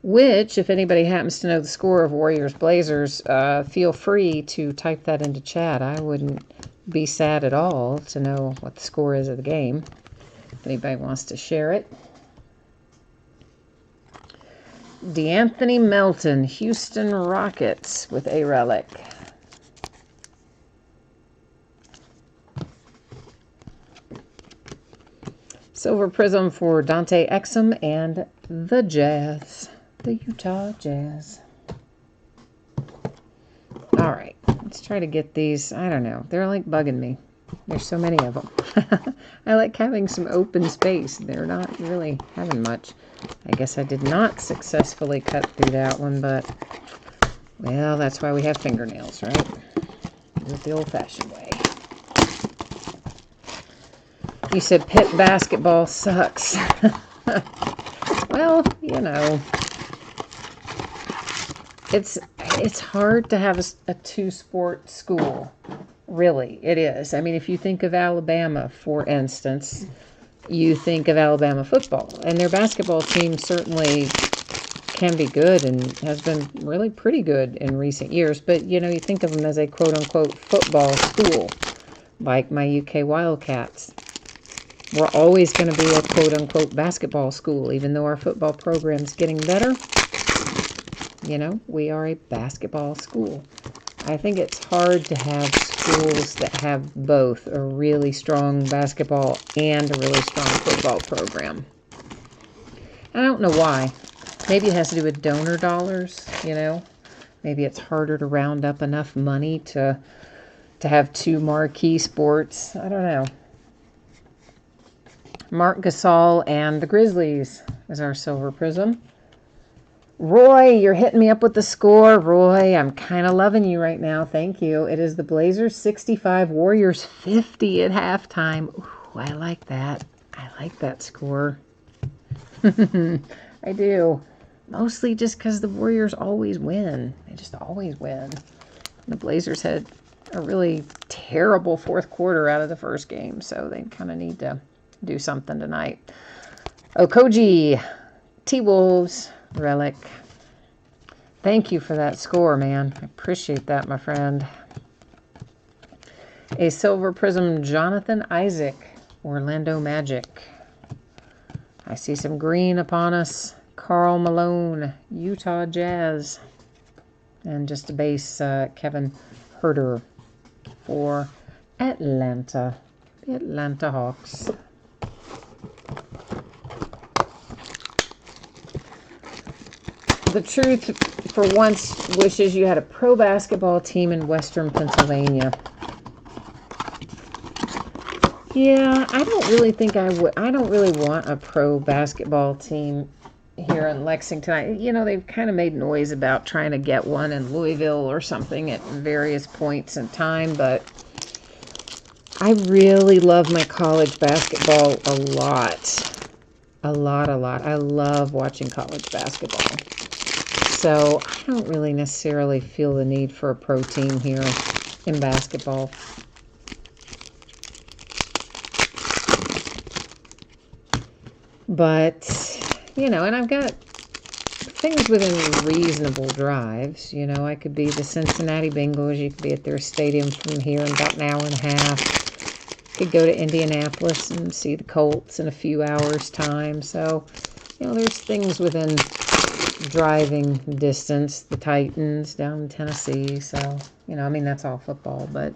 Which, if anybody happens to know the score of Warriors-Blazers, feel free to type that into chat. I wouldn't be sad at all to know what the score is of the game. If anybody wants to share it. DeAnthony Melton, Houston Rockets with a relic. Silver prism for Dante Exum and the Jazz. The Utah Jazz. All right, let's try to get these. I don't know. They're like bugging me. There's so many of them. I like having some open space. They're not really having much. I guess I did not successfully cut through that one, but, well, that's why we have fingernails, right? Do it the old-fashioned way. You said Pitt basketball sucks. Well, you know, it's hard to have a two-sport school Really, it is. I mean, if you think of Alabama, for instance, you think of Alabama football, and their basketball team certainly can be good and has been really pretty good in recent years. But, you think of them as a quote-unquote football school, like my UK Wildcats. We're always going to be a quote-unquote basketball school, even though our football program's getting better. We are a basketball school. I think it's hard to have schools that have both a really strong basketball and a really strong football program. I don't know why. Maybe it has to do with donor dollars, Maybe it's harder to round up enough money to have two marquee sports. I don't know. Marc Gasol and the Grizzlies is our silver prism. Roy, you're hitting me up with the score. Roy, I'm kind of loving you right now. Thank you. It is the Blazers 65, Warriors 50 at halftime. Ooh, I like that. I like that score. I do. Mostly just because the Warriors always win. They just always win. The Blazers had a really terrible fourth quarter out of the first game, so they kind of need to do something tonight. Okoji, T-Wolves, Relic. Thank you for that score, man. I appreciate that, my friend. A silver prism, Jonathan Isaac, Orlando Magic. I see some green upon us. Karl Malone, Utah Jazz. And just a base, Kevin Huerter for Atlanta. The Atlanta Hawks. The truth, for once, wishes you had a pro basketball team in Western Pennsylvania. Yeah, I don't really think I would. I don't really want a pro basketball team here in Lexington. They've kind of made noise about trying to get one in Louisville or something at various points in time, but I really love my college basketball a lot. A lot. I love watching college basketball. So I don't really necessarily feel the need for a pro team here in basketball. But, and I've got things within reasonable drives. I could be the Cincinnati Bengals. You could be at their stadium from here in about an hour and a half. Could go to Indianapolis and see the Colts in a few hours' time. So, there's things within driving distance. The Titans down in Tennessee. So, that's all football. But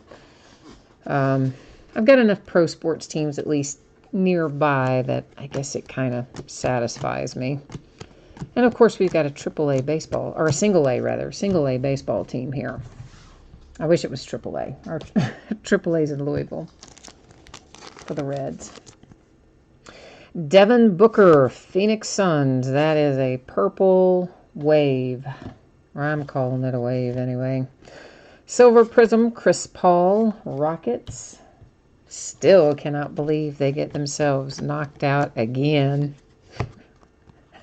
I've got enough pro sports teams at least nearby that I guess it kind of satisfies me. And of course we've got a AAA baseball, or a single A baseball team here. I wish it was AAA. Our AAA's in Louisville for the Reds. Devin Booker, Phoenix Suns. That is a purple wave. Or I'm calling it a wave anyway. Silver prism, Chris Paul, Rockets. Still cannot believe they get themselves knocked out again.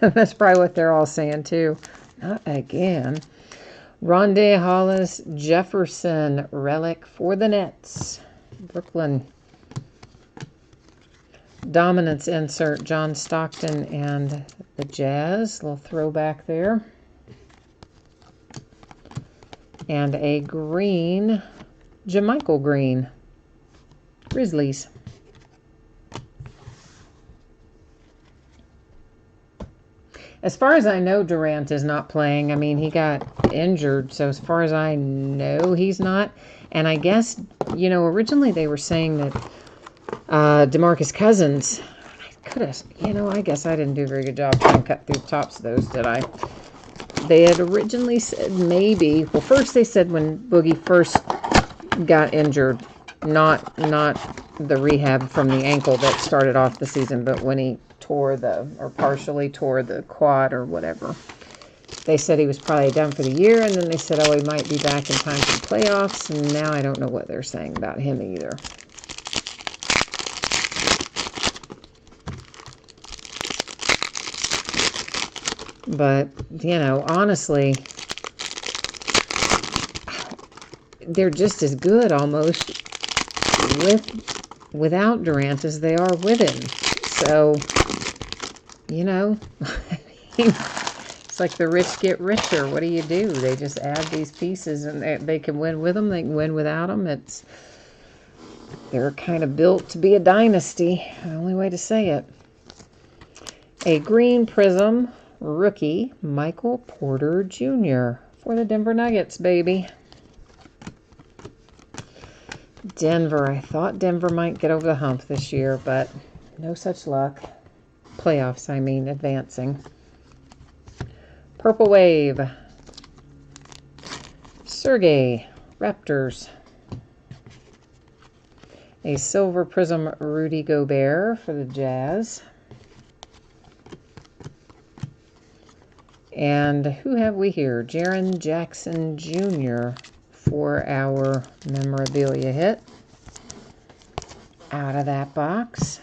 That's probably what they're all saying too. Not again. Rondae Hollis Jefferson, Relic for the Nets. Brooklyn. Dominance insert, John Stockton and the Jazz. Little throwback there. And a green, JaMychal Green. Grizzlies. As far as I know, Durant is not playing. I mean, he got injured, so as far as I know, he's not. And I guess, originally they were saying that DeMarcus Cousins, I could have, I guess I didn't do a very good job trying to cut through the tops of those, did I? They had originally said maybe, well, first they said when Boogie first got injured, not the rehab from the ankle that started off the season, but when he partially tore the quad or whatever. They said he was probably done for the year, and then they said, oh, he might be back in time for the playoffs, and now I don't know what they're saying about him either. But, honestly, they're just as good almost without Durant as they are with him. So, you know, it's like the rich get richer. What do? They just add these pieces, and they can win with them. They can win without them. They're kind of built to be a dynasty. The only way to say it. A green prism rookie, Michael Porter Jr. for the Denver Nuggets, baby. Denver. I thought Denver might get over the hump this year, but no such luck. Playoffs, I mean, advancing. Purple Wave. Sergey, Raptors. A silver prism Rudy Gobert for the Jazz. And who have we here? Jaren Jackson Jr. for our memorabilia hit. Out of that box.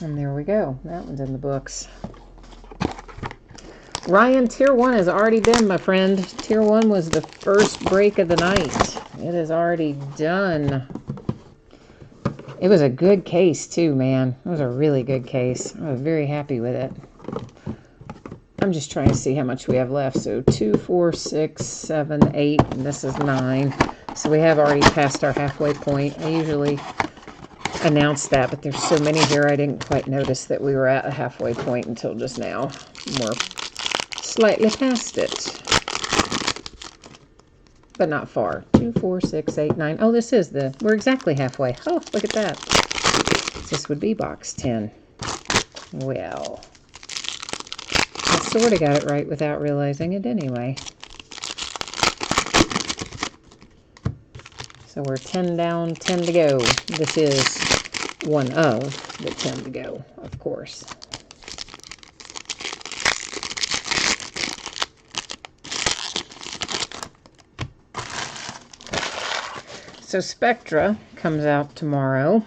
And there we go. That one's in the books. Ryan, Tier 1 has already been, my friend. Tier 1 was the first break of the night. It is already done. It was a good case, too, man. It was a really good case. I was very happy with it. I'm just trying to see how much we have left. So 2, 4, 6, 7, 8, and this is 9. So we have already passed our halfway point. I usually announce that, but there's so many here I didn't quite notice that we were at a halfway point until just now. We're slightly past it. But not far. 2, 4, 6, 8, 9. Oh, we're exactly halfway. Oh, look at that. This would be box 10. Well, I sort of got it right without realizing it anyway. So we're 10 down, 10 to go. This is one of the 10 to go, of course. So Spectra comes out tomorrow.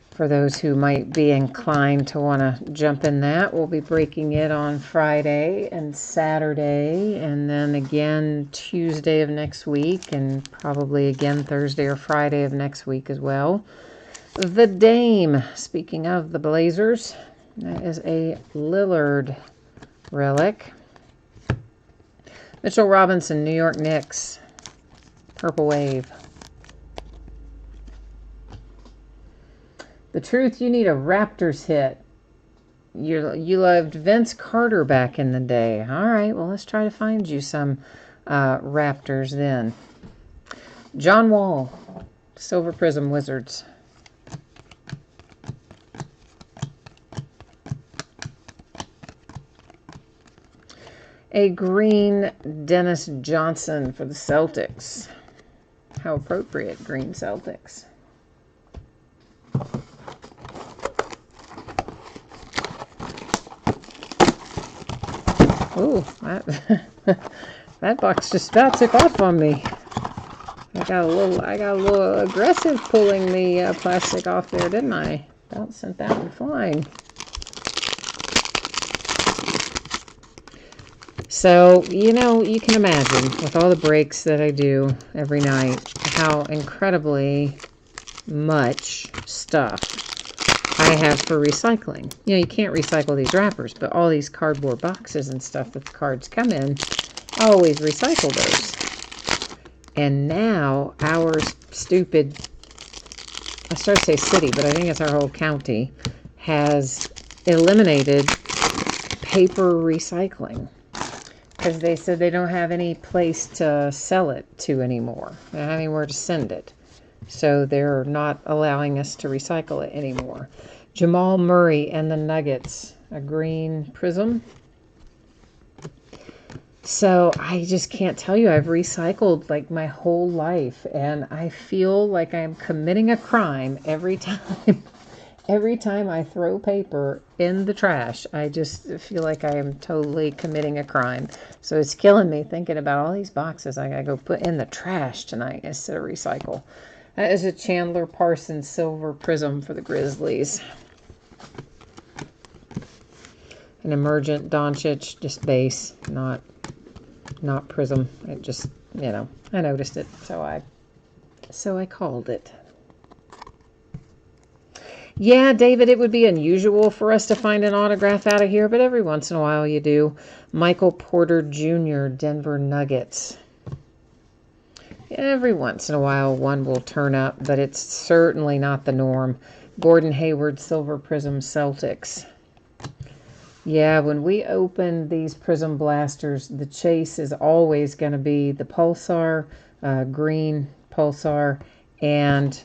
For those who might be inclined to want to jump in that, we'll be breaking it on Friday and Saturday, and then again Tuesday of next week, and probably again Thursday or Friday of next week as well. The Dame, speaking of the Blazers, that is a Lillard relic. Mitchell Robinson, New York Knicks. Purple Wave. The Truth, you need a Raptors hit. You loved Vince Carter back in the day. All right, well, let's try to find you some Raptors then. John Wall, Silver Prism Wizards. A green Dennis Johnson for the Celtics. How appropriate, green Celtics. Ooh, that box just about took off on me. I got a little aggressive pulling the plastic off there, didn't I? About sent that one flying. So, you know, you can imagine with all the breaks that I do every night, how incredibly much stuff I have for recycling. You know, you can't recycle these wrappers, but all these cardboard boxes and stuff that the cards come in, I always recycle those. And now our stupid, I start to say city, but I think it's our whole county, has eliminated paper recycling. Because they said they don't have any place to sell it to anymore. They don't have anywhere to send it. So they're not allowing us to recycle it anymore. Jamal Murray and the Nuggets. A green prism. So I just can't tell you. I've recycled like my whole life. And I feel like I'm committing a crime every time. Every time I throw paper in the trash, I just feel like I am totally committing a crime. So it's killing me thinking about all these boxes I gotta go put in the trash tonight instead of recycle. That is a Chandler Parsons Silver Prism for the Grizzlies. An Emergent Doncic, just base, not prism. It just you know, I noticed it, so I called it. Yeah, David, it would be unusual for us to find an autograph out of here, but every once in a while you do. Michael Porter Jr., Denver Nuggets. Every once in a while one will turn up, but it's certainly not the norm. Gordon Hayward, Silver Prism, Celtics. Yeah, when we open these Prism Blasters, the chase is always going to be the Pulsar, green Pulsar, and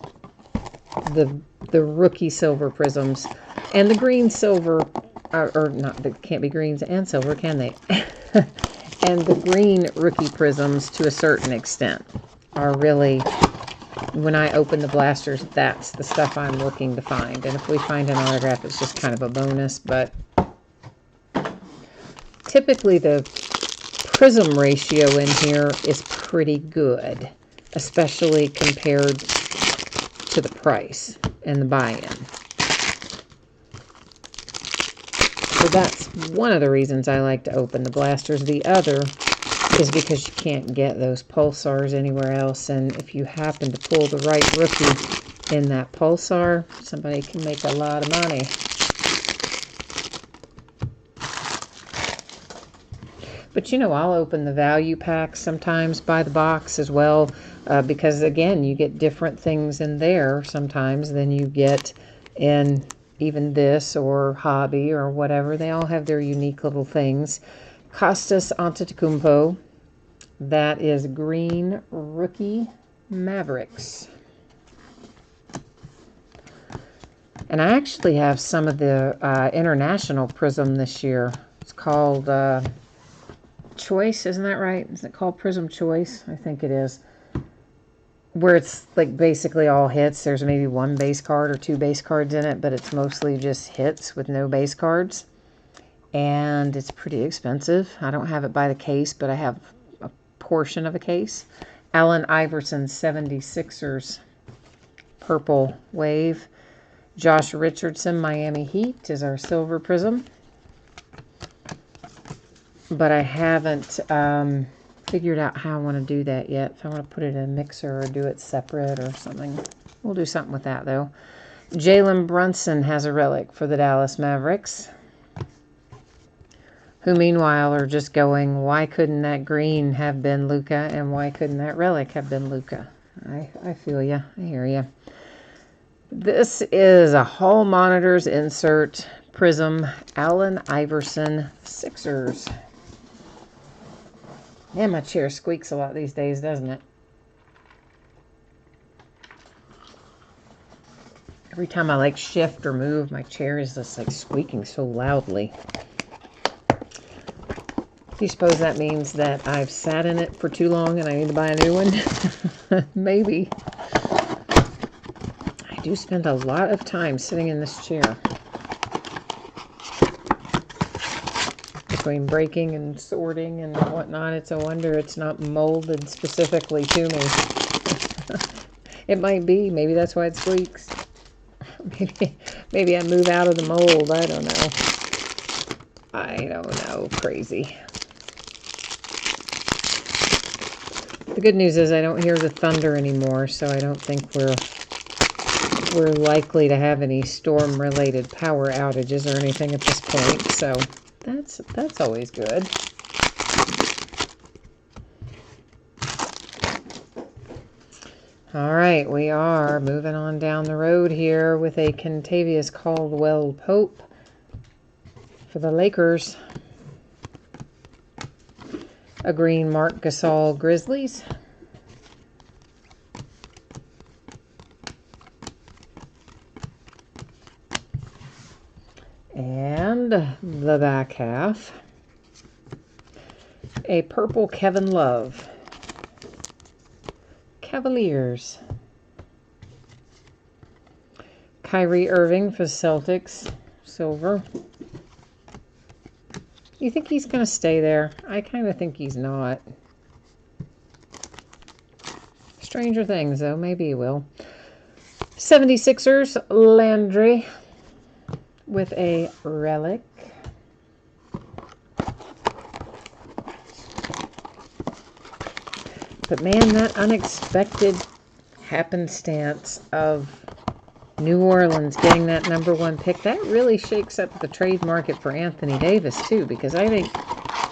the rookie Silver Prisms. And the green Silver, or not, they can't be greens and silver, can they? And the green rookie Prisms, to a certain extent, are really, when I open the blasters, that's the stuff I'm looking to find. And if we find an autograph, it's just kind of a bonus, but typically the prism ratio in here is pretty good, especially compared to the price and the buy-in. So that's one of the reasons I like to open the blasters. The other is because you can't get those pulsars anywhere else, and if you happen to pull the right rookie in that pulsar, somebody can make a lot of money. But you know, I'll open the value packs sometimes by the box as well, because again, you get different things in there sometimes than you get in even this or Hobby or whatever. They all have their unique little things. Kostas Antetokounmpo, that is green rookie Mavericks. And I actually have some of the international Prism this year. It's called Choice, isn't that right? Is it called Prism Choice? I think it is. Where it's like basically all hits. There's maybe one base card or two base cards in it, but it's mostly just hits with no base cards. And it's pretty expensive. I don't have it by the case, but I have a portion of a case. Allen Iverson, 76ers, Purple Wave. Josh Richardson, Miami Heat, is our Silver Prism. But I haven't figured out how I want to do that yet. If I want to put it in a mixer or do it separate or something. We'll do something with that, though. Jalen Brunson has a relic for the Dallas Mavericks, who meanwhile are just going, why couldn't that green have been Luka, and why couldn't that relic have been Luka? I feel you. I hear you. This is a Hall Monitors insert Prism Allen Iverson Sixers. Yeah, my chair squeaks a lot these days, doesn't it? Every time I like shift or move, my chair is just like squeaking so loudly. Do you suppose that means that I've sat in it for too long and I need to buy a new one? Maybe. I do spend a lot of time sitting in this chair. Between breaking and sorting and whatnot, it's a wonder it's not molded specifically to me. It might be. Maybe that's why it squeaks. Maybe I move out of the mold. I don't know. I don't know. Crazy. The good news is I don't hear the thunder anymore, so I don't think we're likely to have any storm-related power outages or anything at this point. So that's always good. All right, we are moving on down the road here with a Kentavious Caldwell Pope for the Lakers. A green Marc Gasol Grizzlies. And the back half, a purple Kevin Love Cavaliers. Kyrie Irving for Celtics, silver. You think he's going to stay there? I kind of think he's not. Stranger things, though. Maybe he will. 76ers, Landry with a relic. But man, that unexpected happenstance of New Orleans getting that #1 pick, that really shakes up the trade market for Anthony Davis too, because I think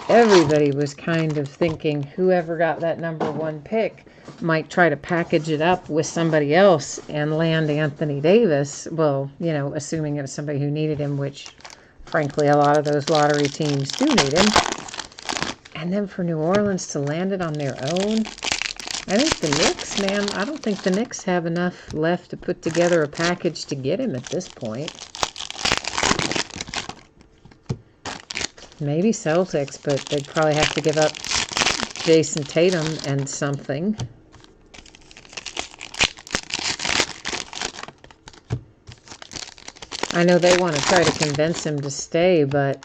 everybody was kind of thinking whoever got that #1 pick might try to package it up with somebody else and land Anthony Davis. Well, you know, assuming it was somebody who needed him, which frankly a lot of those lottery teams do need him. And then for New Orleans to land it on their own, I think the Knicks, man, I don't think the Knicks have enough left to put together a package to get him at this point. Maybe Celtics, but they'd probably have to give up Jason Tatum and something. I know they want to try to convince him to stay, but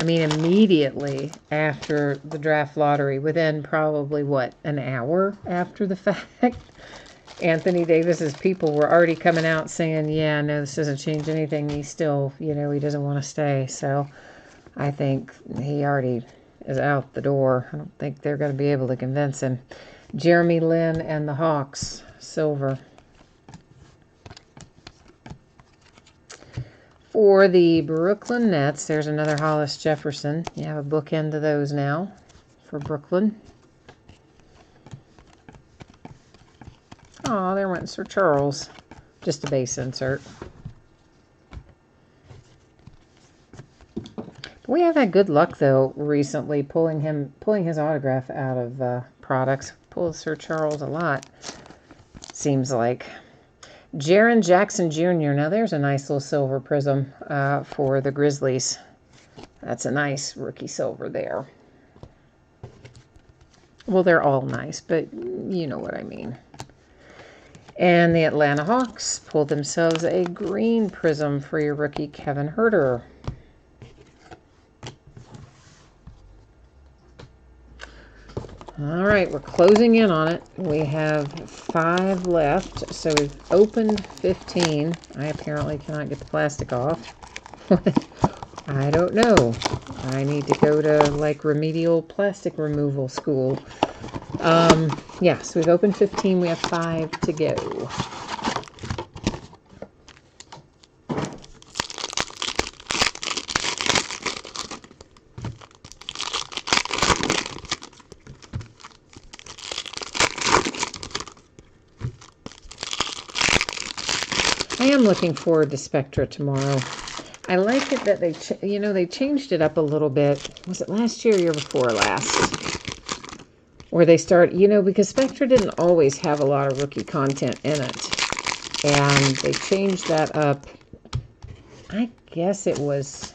I mean, immediately after the draft lottery, within probably, what, an hour after the fact, Anthony Davis's people were already coming out saying, yeah, no, this doesn't change anything. He still, you know, he doesn't want to stay. So I think he already is out the door. I don't think they're going to be able to convince him. Jeremy Lin and the Hawks, silver. For the Brooklyn Nets, there's another Hollis Jefferson. You have a bookend to those now for Brooklyn. Oh, there went Sir Charles. Just a base insert. We have had good luck, though, recently pulling his autograph out of products. Pull Sir Charles a lot, seems like. Jaren Jackson Jr. Now, there's a nice little silver prism for the Grizzlies. That's a nice rookie silver there. Well, they're all nice, but you know what I mean. And the Atlanta Hawks pulled themselves a green prism for your rookie, Kevin Huerter. All right, we're closing in on it. We have 5 left, so we've opened 15. I apparently cannot get the plastic off. I don't know. I need to go to, like, remedial plastic removal school. Yeah, so we've opened 15. We have 5 to go. I am looking forward to Spectra tomorrow. I like it that they changed it up a little bit. Was it last year or year before last? Where they start, because Spectra didn't always have a lot of rookie content in it. And they changed that up. I guess it was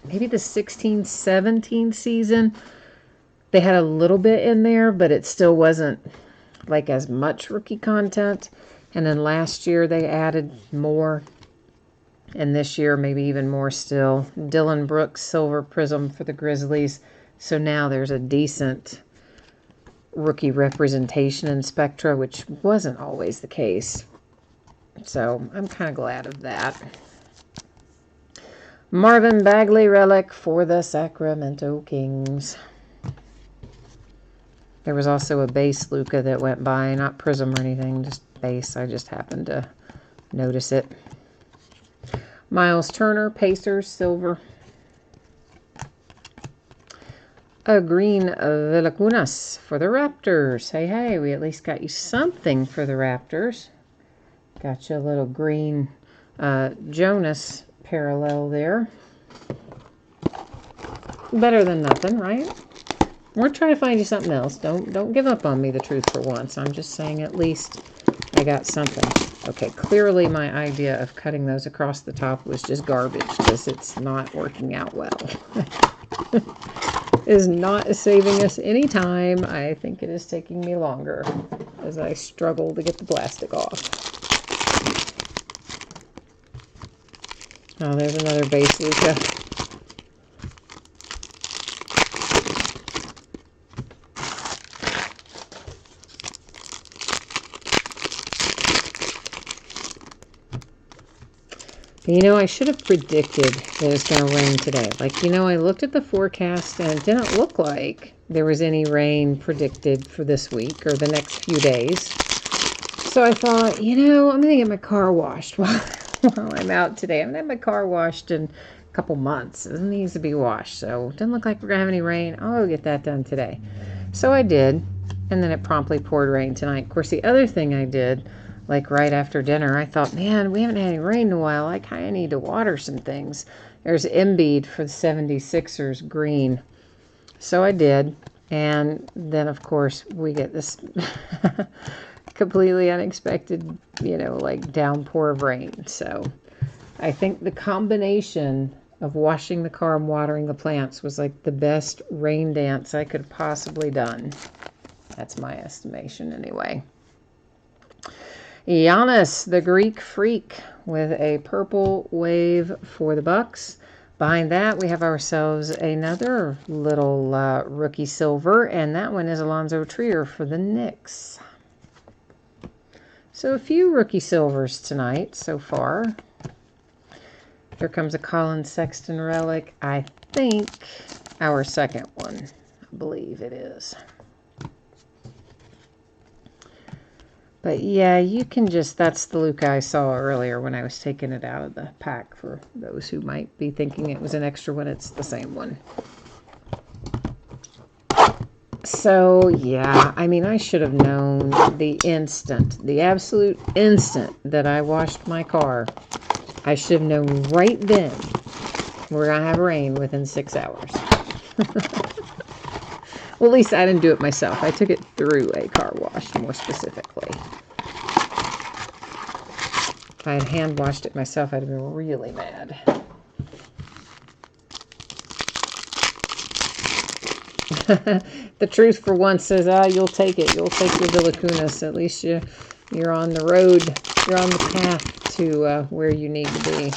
maybe the 16-17 season. They had a little bit in there, but it still wasn't like as much rookie content. And then last year they added more. And this year maybe even more still. Dylan Brooks, silver prism for the Grizzlies. So now there's a decent rookie representation in Spectra, which wasn't always the case. So I'm kind of glad of that. Marvin Bagley relic for the Sacramento Kings. There was also a base Luka that went by, not prism or anything, just base. I just happened to notice it. Miles Turner, Pacers, silver. A green Villacunas for the Raptors. Hey, we at least got you something for the Raptors. Got you a little green Jonas parallel there. Better than nothing, right? We're trying to find you something else. Don't give up on me, the truth, for once. I'm just saying at least I got something. Okay, clearly my idea of cutting those across the top was just garbage because it's not working out well. It is not saving us any time. I think it is taking me longer as I struggle to get the plastic off. Oh, there's another base Luka. You know, I should have predicted that it was going to rain today. Like, you know, I looked at the forecast and it didn't look like there was any rain predicted for this week or the next few days. So I thought, you know, I'm going to get my car washed while I'm out today. I'm going to have my car washed in a couple months. It needs to be washed. So it doesn't look like we're going to have any rain. I'll get that done today. So I did. And then it promptly poured rain tonight. Of course, the other thing I did, like right after dinner, I thought, man, we haven't had any rain in a while. I kind of need to water some things. There's Embiid for the 76ers green. So I did. And then, of course, we get this completely unexpected, you know, like downpour of rain. So I think the combination of washing the car and watering the plants was like the best rain dance I could have possibly done. That's my estimation anyway. Giannis, the Greek freak, with a purple wave for the Bucks. Behind that, we have ourselves another little rookie silver, and that one is Alonzo Trier for the Knicks. So a few rookie silvers tonight so far. Here comes a Colin Sexton relic. I think our second one. I believe it is. But yeah, you can just, that's the Luka I saw earlier when I was taking it out of the pack. For those who might be thinking it was an extra one, it's the same one. So yeah, I mean, I should have known the absolute instant that I washed my car. I should have known right then we're going to have rain within 6 hours. Well, at least I didn't do it myself. I took it through a car wash, more specifically. If I had hand washed it myself, I'd have been really mad. The truth for once says, you'll take it. You'll take your Villacunas. At least you're on the road. You're on the path to where you need to be.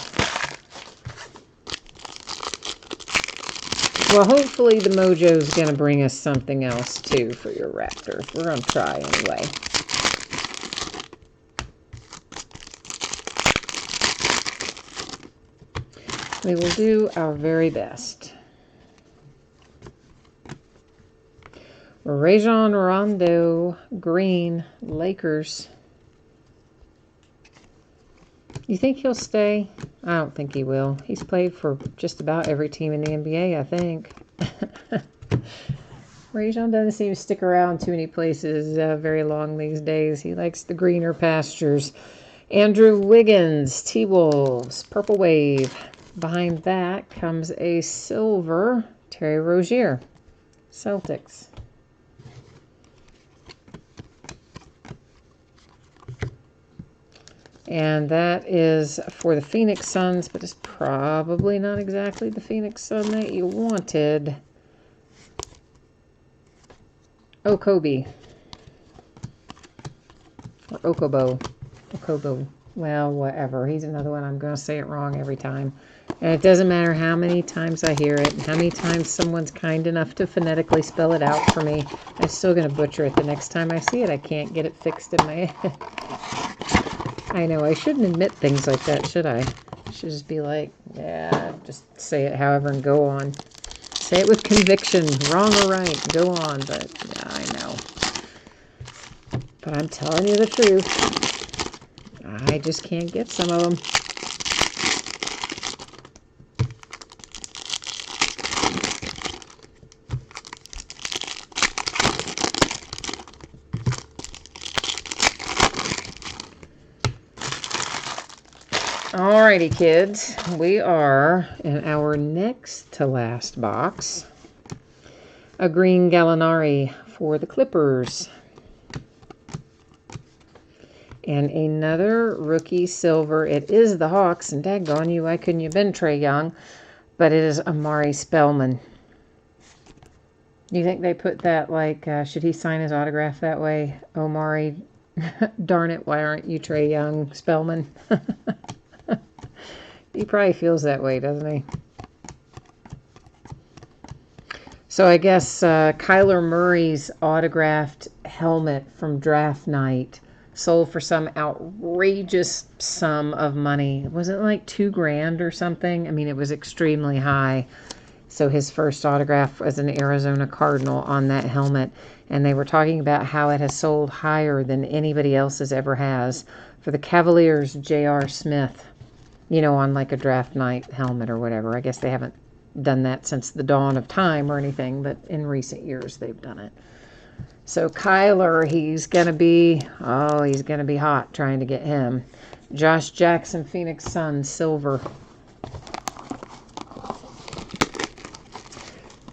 Well, hopefully the Mojo's going to bring us something else, too, for your Raptors. We're going to try anyway. We will do our very best. Rajon Rondo, green, Lakers. You think he'll stay? I don't think he will. He's played for just about every team in the NBA, I think. Rajon doesn't seem to stick around too many places very long these days. He likes the greener pastures. Andrew Wiggins, T-Wolves, purple wave. Behind that comes a silver, Terry Rozier, Celtics. And that is for the Phoenix Suns, but it's probably not exactly the Phoenix Sun that you wanted. Okobe. Or Okobo. Okobo. Well, whatever. He's another one. I'm going to say it wrong every time. And it doesn't matter how many times I hear it and how many times someone's kind enough to phonetically spell it out for me. I'm still going to butcher it the next time I see it. I can't get it fixed in my head. I know, I shouldn't admit things like that, should I? I should just be like, yeah, just say it however and go on. Say it with conviction, wrong or right, go on, but yeah, I know. But I'm telling you the truth. I just can't get some of them. Alrighty, kids, we are in our next to last box. A green Gallinari for the Clippers. And another rookie silver. It is the Hawks, and daggone you, why couldn't you have been Trae Young? But it is Amari Spellman. You think they put that, like, should he sign his autograph that way? Omari, darn it, why aren't you Trae Young, Spellman? He probably feels that way, doesn't he? So I guess Kyler Murray's autographed helmet from draft night sold for some outrageous sum of money. Was it like $2,000 or something? I mean, it was extremely high. So his first autograph was an Arizona Cardinal on that helmet. And they were talking about how it has sold higher than anybody else's ever has. For the Cavaliers, J.R. Smith, on like a draft night helmet or whatever. I guess they haven't done that since the dawn of time or anything, but in recent years they've done it. So Kyler, he's going to be hot trying to get him. Josh Jackson, Phoenix Suns, silver.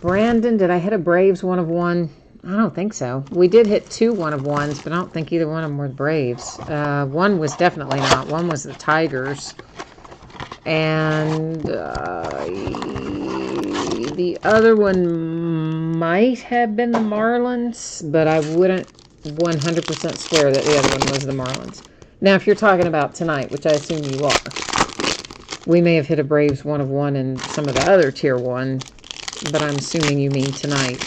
Brandon, did I hit a Braves 1 of 1? I don't think so. We did hit 2 1 of 1s, but I don't think either one of them were the Braves. One was definitely not. One was the Tigers. And the other one might have been the Marlins, but I wouldn't 100% swear that the other one was the Marlins. Now, if you're talking about tonight, which I assume you are, we may have hit a Braves 1 of 1 in some of the other Tier 1, but I'm assuming you mean tonight.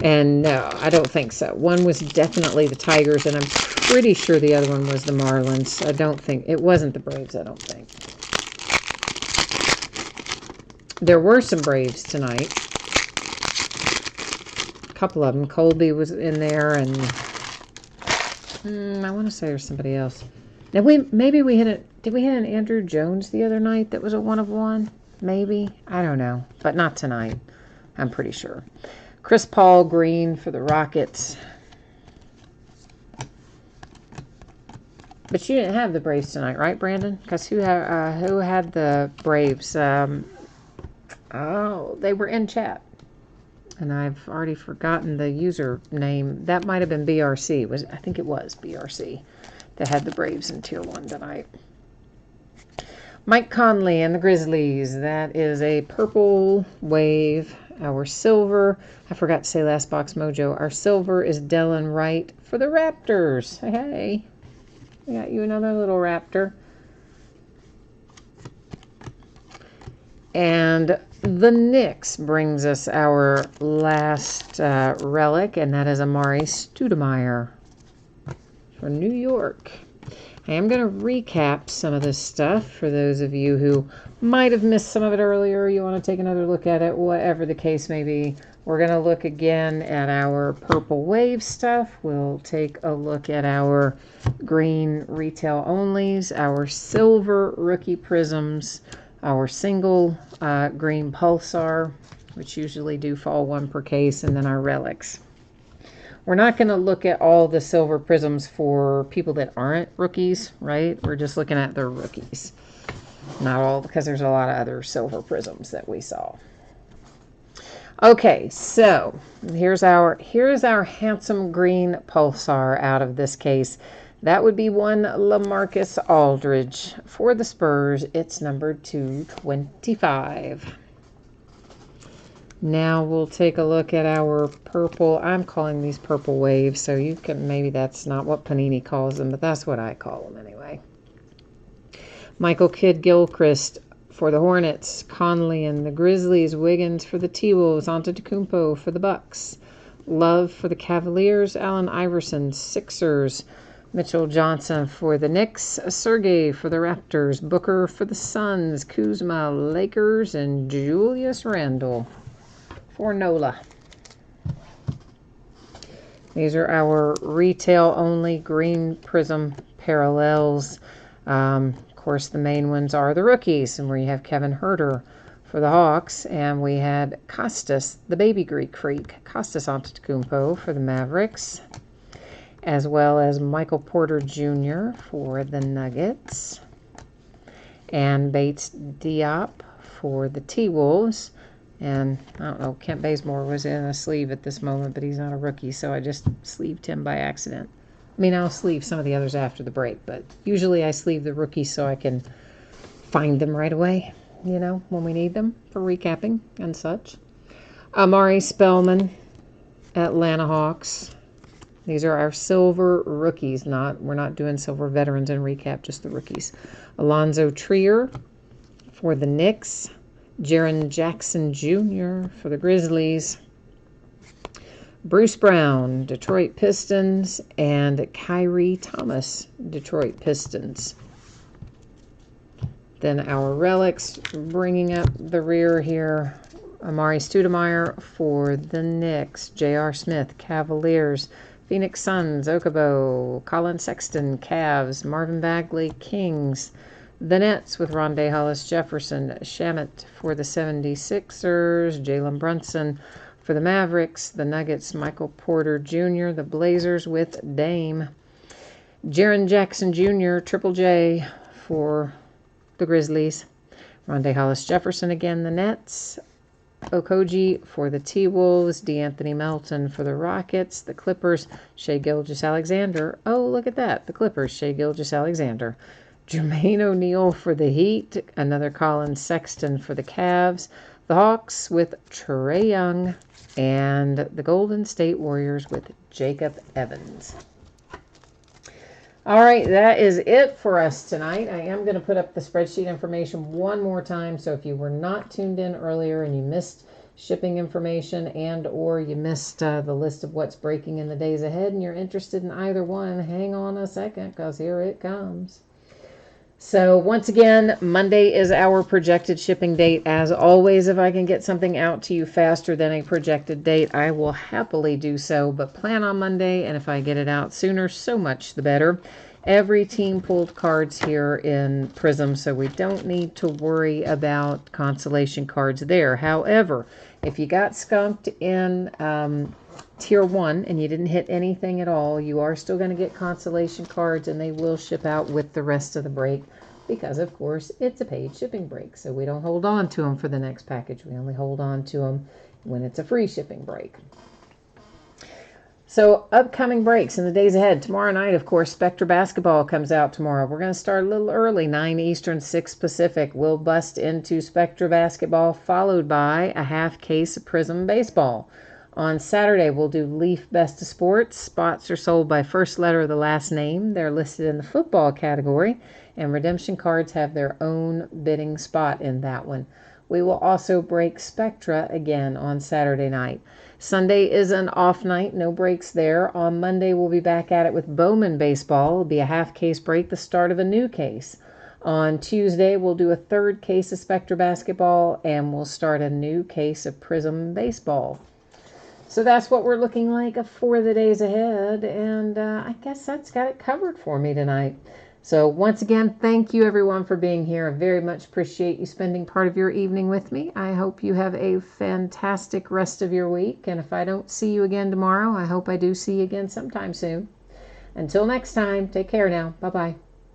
And no, I don't think so. One was definitely the Tigers, and I'm pretty sure the other one was the Marlins. I don't think, it wasn't the Braves, I don't think. There were some Braves tonight. A couple of them. Colby was in there, and I want to say there's somebody else. Now, maybe we hit it. Did we hit an Andrew Jones the other night that was a 1 of 1? Maybe. I don't know. But not tonight. I'm pretty sure. Chris Paul green for the Rockets. But you didn't have the Braves tonight, right, Brandon? Because who had the Braves? They were in chat. And I've already forgotten the username. That might have been BRC. I think it was BRC that had the Braves in Tier 1 tonight. Mike Conley and the Grizzlies. That is a purple wave. Our silver, I forgot to say last box mojo. Our silver is Delon Wright for the Raptors. Hey, we got you another little Raptor. And the Knicks brings us our last relic, and that is Amari Stoudemire for New York. I am going to recap some of this stuff for those of you who might have missed some of it earlier. You want to take another look at it, whatever the case may be. We're going to look again at our purple wave stuff. We'll take a look at our green retail onlys, our silver rookie prisms, our single green pulsar, which usually do fall 1 per case, and then our relics. We're not going to look at all the silver prisms for people that aren't rookies, right? We're just looking at the rookies. Not all, because there's a lot of other silver prisms that we saw. Okay, so here's our handsome green pulsar out of this case. That would be one LaMarcus Aldridge. For the Spurs, it's numbered 225. Now we'll take a look at our purple. I'm calling these purple waves, so you can, maybe that's not what Panini calls them, but that's what I call them anyway. Michael Kidd-Gilchrist for the Hornets, Conley and the Grizzlies, Wiggins for the T-Wolves, Antetokounmpo for the Bucks, Love for the Cavaliers, Allen Iverson, Sixers, Mitchell Johnson for the Knicks, Sergey for the Raptors, Booker for the Suns, Kuzma, Lakers, and Julius Randle for NOLA. These are our retail-only green prism parallels. Of course, the main ones are the rookies, and we have Kevin Huerter for the Hawks, and we had Costas, the baby Greek freak, Costas Antetokounmpo for the Mavericks, as well as Michael Porter Jr. for the Nuggets, and Bates Diop for the T-Wolves. And I don't know, Kent Bazemore was in a sleeve at this moment, but he's not a rookie, so I just sleeved him by accident. I mean, I'll sleeve some of the others after the break, but usually I sleeve the rookies so I can find them right away, when we need them for recapping and such. Amari Spellman, Atlanta Hawks. These are our silver rookies. We're not doing silver veterans and recap, just the rookies. Alonzo Trier for the Knicks. Jaren Jackson Jr. for the Grizzlies. Bruce Brown, Detroit Pistons, and Kyrie Thomas, Detroit Pistons. Then our relics, bringing up the rear here, Amari Stoudemire for the Knicks, J.R. Smith, Cavaliers, Phoenix Suns, Okubo, Colin Sexton, Cavs, Marvin Bagley, Kings, the Nets with Rondé Hollis Jefferson, Shamet for the 76ers, Jalen Brunson for the Mavericks, the Nuggets, Michael Porter Jr., the Blazers with Dame, Jaren Jackson Jr., Triple J for the Grizzlies, Rondé Hollis Jefferson again, the Nets, Okogie for the T-Wolves, DeAnthony Melton for the Rockets, the Clippers, Shai Gilgeous-Alexander. Oh, look at that, the Clippers, Shai Gilgeous-Alexander. Jermaine O'Neal for the Heat, another Colin Sexton for the Cavs, the Hawks with Trae Young, and the Golden State Warriors with Jacob Evans. All right, that is it for us tonight. I am going to put up the spreadsheet information one more time, so if you were not tuned in earlier and you missed shipping information and or you missed the list of what's breaking in the days ahead and you're interested in either one, hang on a second because here it comes. So once again, Monday is our projected shipping date. As always, if I can get something out to you faster than a projected date, I will happily do so, but plan on Monday, and if I get it out sooner, so much the better. Every team pulled cards here in Prism, so we don't need to worry about consolation cards there. However, if you got skunked in Tier 1 and you didn't hit anything at all, you are still going to get consolation cards, and they will ship out with the rest of the break because, of course, it's a paid shipping break. So we don't hold on to them for the next package. We only hold on to them when it's a free shipping break. So upcoming breaks in the days ahead. Tomorrow night, of course, Spectra Basketball comes out tomorrow. We're going to start a little early, 9 Eastern, 6 Pacific. We'll bust into Spectra Basketball, followed by a half case of Prism Baseball. On Saturday, we'll do Leaf Best of Sports. Spots are sold by first letter of the last name. They're listed in the football category, and redemption cards have their own bidding spot in that one. We will also break Spectra again on Saturday night. Sunday is an off night, no breaks there. On Monday, we'll be back at it with Bowman Baseball. It'll be a half case break, the start of a new case. On Tuesday, we'll do a third case of Spectra Basketball, and we'll start a new case of Prism Baseball. So that's what we're looking like for the days ahead, and I guess that's got it covered for me tonight. So once again, thank you everyone for being here. I very much appreciate you spending part of your evening with me. I hope you have a fantastic rest of your week, and if I don't see you again tomorrow, I hope I do see you again sometime soon. Until next time, take care now. Bye-bye.